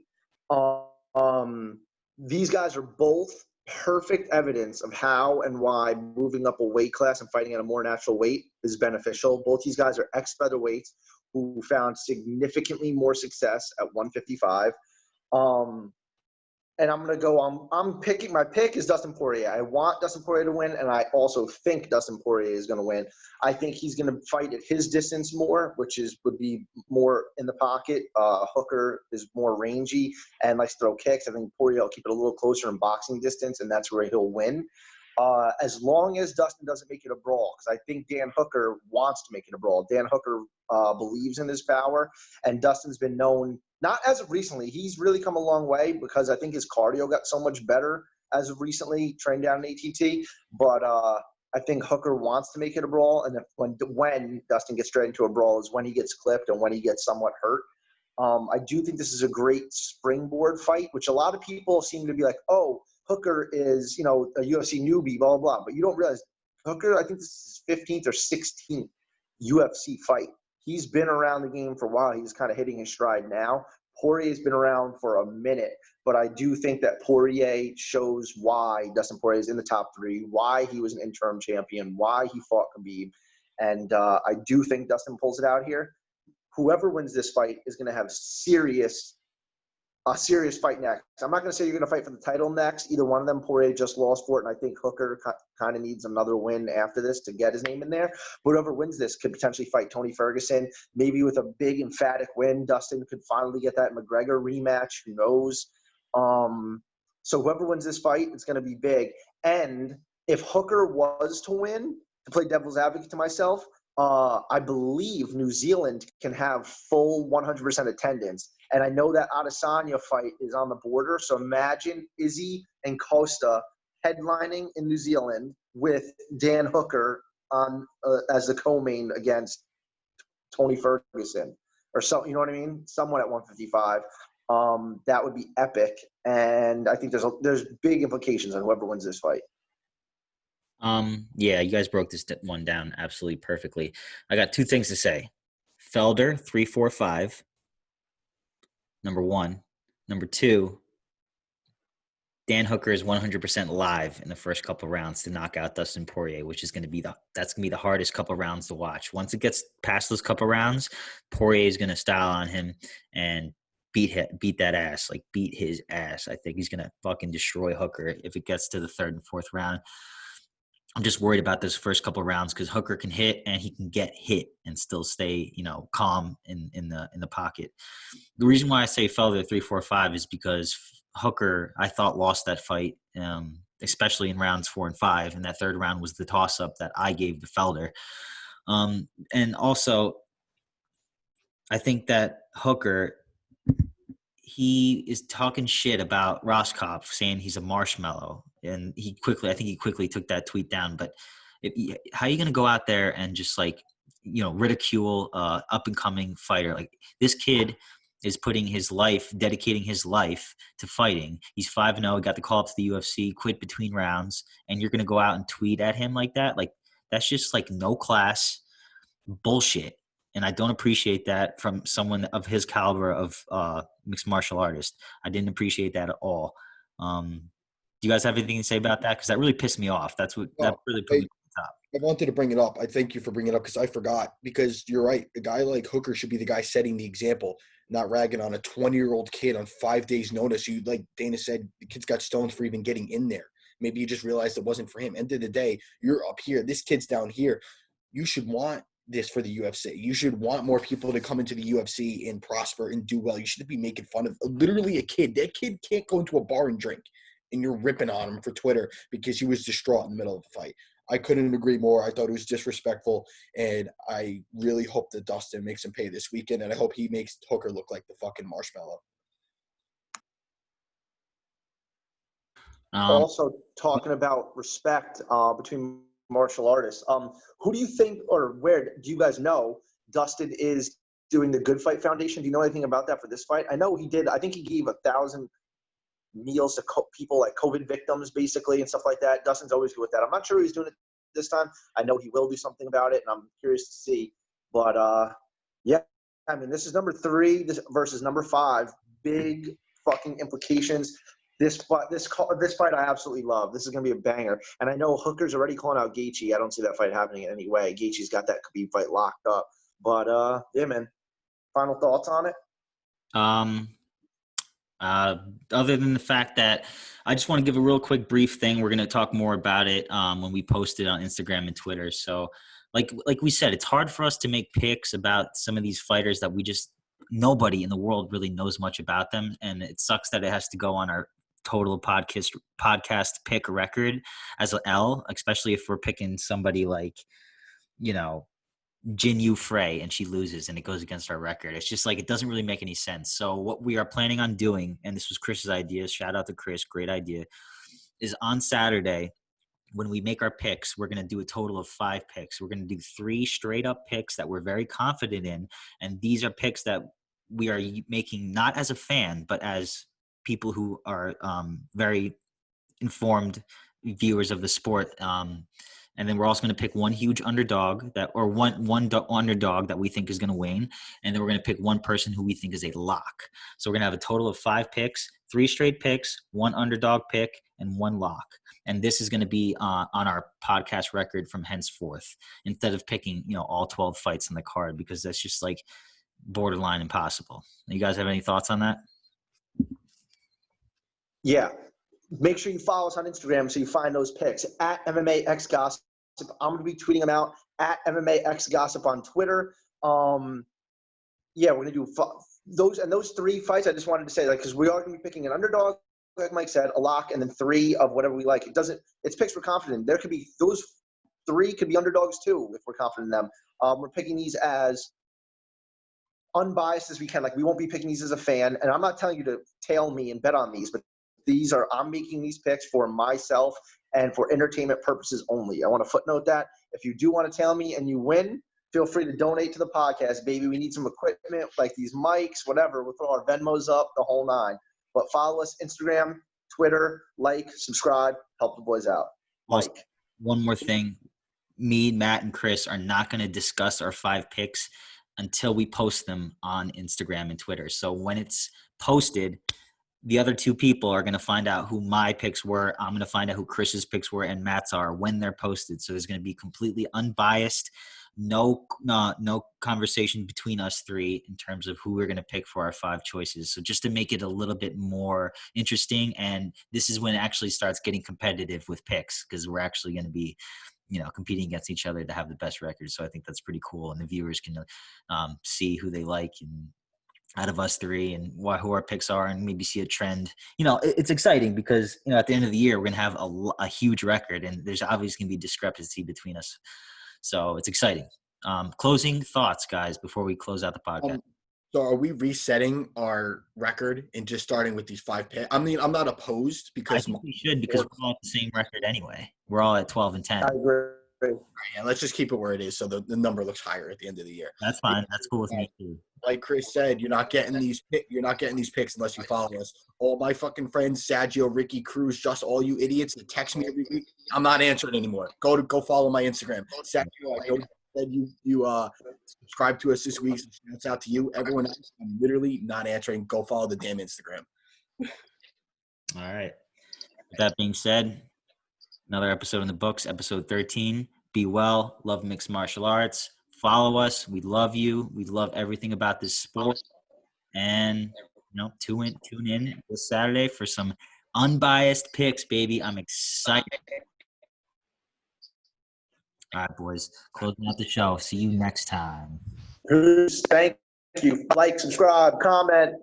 These guys are both perfect evidence of how and why moving up a weight class and fighting at a more natural weight is beneficial. Both these guys are ex-featherweights who found significantly more success at 155. and I'm going to go I'm picking – my pick is Dustin Poirier. I want Dustin Poirier to win, and I also think Dustin Poirier is going to win. I think he's going to fight at his distance more, which would be more in the pocket. Hooker is more rangy and likes to throw kicks. I think Poirier will keep it a little closer in boxing distance, and that's where he'll win. As long as Dustin doesn't make it a brawl, because I think Dan Hooker wants to make it a brawl. Dan Hooker believes in his power, and Dustin's been known – not as of recently. He's really come a long way because I think his cardio got so much better as of recently, trained down in ATT. But I think Hooker wants to make it a brawl, and when Dustin gets straight into a brawl is when he gets clipped and when he gets somewhat hurt. I do think this is a great springboard fight, which a lot of people seem to be like, oh, Hooker is, a UFC newbie, blah, blah, blah. But you don't realize Hooker, I think this is his 15th or 16th UFC fight. He's been around the game for a while. He's kind of hitting his stride now. Poirier's been around for a minute, but I do think that Poirier shows why Dustin Poirier is in the top 3, why he was an interim champion, why he fought Khabib. And I do think Dustin pulls it out here. Whoever wins this fight is going to have a serious fight next. I'm not going to say you're going to fight for the title next. Either one of them, Poirier just lost for it, and I think Hooker kind of needs another win after this to get his name in there. But whoever wins this could potentially fight Tony Ferguson, maybe with a big emphatic win. Dustin could finally get that McGregor rematch. Who knows? So whoever wins this fight, it's going to be big. And if Hooker was to win, to play devil's advocate to myself, I believe New Zealand can have full 100% attendance. And I know that Adesanya fight is on the border. So imagine Izzy and Costa headlining in New Zealand with Dan Hooker on as the co-main against Tony Ferguson or something. You know what I mean? Someone at 155. That would be epic. And I think there's big implications on whoever wins this fight. Yeah, you guys broke this one down absolutely perfectly. I got 2 things to say. Felder 3-4-5. Number 1. Number 2, Dan Hooker is 100% live in the first couple rounds to knock out Dustin Poirier, which is going to be the hardest couple rounds to watch. Once it gets past those couple rounds, Poirier is going to style on him and beat that ass, like beat his ass. I think he's going to fucking destroy Hooker if it gets to the 3rd and 4th round. I'm just worried about those first couple of rounds because Hooker can hit and he can get hit and still stay, calm in the pocket. The reason why I say Felder 3-4-5 is because Hooker, I thought, lost that fight, especially in rounds 4 and 5, and that 3rd round was the toss-up that I gave to Felder. And also, I think that Hooker, he is talking shit about Rohskopf, saying he's a marshmallow. And I think he quickly took that tweet down. But how are you going to go out there and just ridicule up-and-coming fighter? Like, this kid is dedicating his life to fighting. He's 5-0, got the call up to the UFC, quit between rounds, and you're going to go out and tweet at him like that? Like, that's just no class bullshit. And I don't appreciate that from someone of his caliber of mixed martial artist. I didn't appreciate that at all. Do you guys have anything to say about that? Because that really pissed me off. That really put me on the top. I wanted to bring it up. I thank you for bringing it up because I forgot. Because you're right. A guy like Hooker should be the guy setting the example, not ragging on a 20-year-old kid on 5 days' notice. Like Dana said, the kid's got stones for even getting in there. Maybe you just realized it wasn't for him. End of the day, you're up here. This kid's down here. You should want this for the UFC. You should want more people to come into the UFC and prosper and do well. You shouldn't be making fun of literally a kid. That kid can't go into a bar and drink, and you're ripping on him for Twitter because he was distraught in the middle of the fight. I couldn't agree more. I thought it was disrespectful, and I really hope that Dustin makes him pay this weekend, and I hope he makes Hooker look like the fucking marshmallow. Also, talking about respect between martial artists, who do you think, or where do you guys know Dustin is doing the Good Fight Foundation? Do you know anything about that for this fight? I know he did. I think he gave 1,000 meals to people like COVID victims, basically, and stuff like that. Dustin's always good with that. I'm not sure he's doing it this time. I know he will do something about it, and I'm curious to see. But yeah, I mean, this is number 3 versus number 5. Big fucking implications. This fight I absolutely love. This is going to be a banger. And I know Hooker's already calling out Gaethje. I don't see that fight happening in any way. Gaethje's got that Khabib fight locked up. But, yeah, man. Final thoughts on it? Other than the fact that I just want to give a real quick brief thing. We're going to talk more about it when we post it on Instagram and Twitter. So like we said, it's hard for us to make picks about some of these fighters that nobody in the world really knows much about them. And it sucks that it has to go on our total podcast pick record as an L, especially if we're picking somebody like, Jin Yu Frey and she loses and it goes against our record. It's just like, it doesn't really make any sense. So what we are planning on doing, and this was Chris's idea, shout out to Chris, great idea, is on Saturday when we make our picks, we're going to do a total of 5 picks. We're going to do 3 straight up picks that we're very confident in. And these are picks that we are making not as a fan, but as people who are very informed viewers of the sport. And then we're also going to pick one huge underdog underdog that we think is going to win. And then we're going to pick one person who we think is a lock. So we're going to have a total of 5 picks, 3 straight picks, 1 underdog pick, and 1 lock. And this is going to be on our podcast record from henceforth, instead of picking, all 12 fights in the card, because that's just like borderline impossible. You guys have any thoughts on that? Yeah. Make sure you follow us on Instagram so you find those picks at MMA X Gossip. I'm going to be tweeting them out at MMA X Gossip on Twitter. We're going to do those 3 fights. I just wanted to say, because we are going to be picking an underdog, like Mike said, a lock, and then 3 of whatever we like. It's picks we're confident in. There could be those 3 could be underdogs too if we're confident in them. We're picking these as unbiased as we can. Like, we won't be picking these as a fan, and I'm not telling you to tail me and bet on these, but I'm making these picks for myself and for entertainment purposes only. I want to footnote that. If you do want to tail me and you win, feel free to donate to the podcast, baby. We need some equipment, like these mics, whatever. We'll throw our Venmos up, the whole 9. But follow us, Instagram, Twitter, subscribe, help the boys out. Mike. One more thing. Me, Matt, and Chris are not going to discuss our 5 picks until we post them on Instagram and Twitter. So when it's posted, the other 2 people are going to find out who my picks were. I'm going to find out who Chris's picks were and Matt's are when they're posted. So there's going to be completely unbiased, no conversation between us 3 in terms of who we're going to pick for our 5 choices. So just to make it a little bit more interesting, and this is when it actually starts getting competitive with picks, because we're actually going to be competing against each other to have the best record. So I think that's pretty cool, and the viewers can see who they like and out of us 3 and who our picks are, and maybe see a trend. It's exciting because, at the end of the year, we're going to have a huge record, and there's obviously going to be discrepancy between us. So it's exciting. Closing thoughts, guys, before we close out the podcast. So are we resetting our record and just starting with these 5 picks? I mean, I'm not opposed because I think we should, because we're all at the same record anyway. We're all at 12 and 10. I agree. Yeah, let's just keep it where it is so the number looks higher at the end of the year. That's fine. That's cool with me too. Like Chris said, you're not getting these picks unless you follow us. All my fucking friends, Saggio, Ricky, Cruz, just all you idiots that text me every week, I'm not answering anymore. Go follow my Instagram. Saggio, I know you subscribe to us this week. So shouts out to you. Everyone else, I'm literally not answering. Go follow the damn Instagram. All right. With that being said, another episode in the books, episode 13. Be well. Love mixed martial arts. Follow us. We love you. We love everything about this sport. And, tune in this Saturday for some unbiased picks, baby. I'm excited. All right, boys. Closing out the show. See you next time. Thank you. Like, subscribe, comment.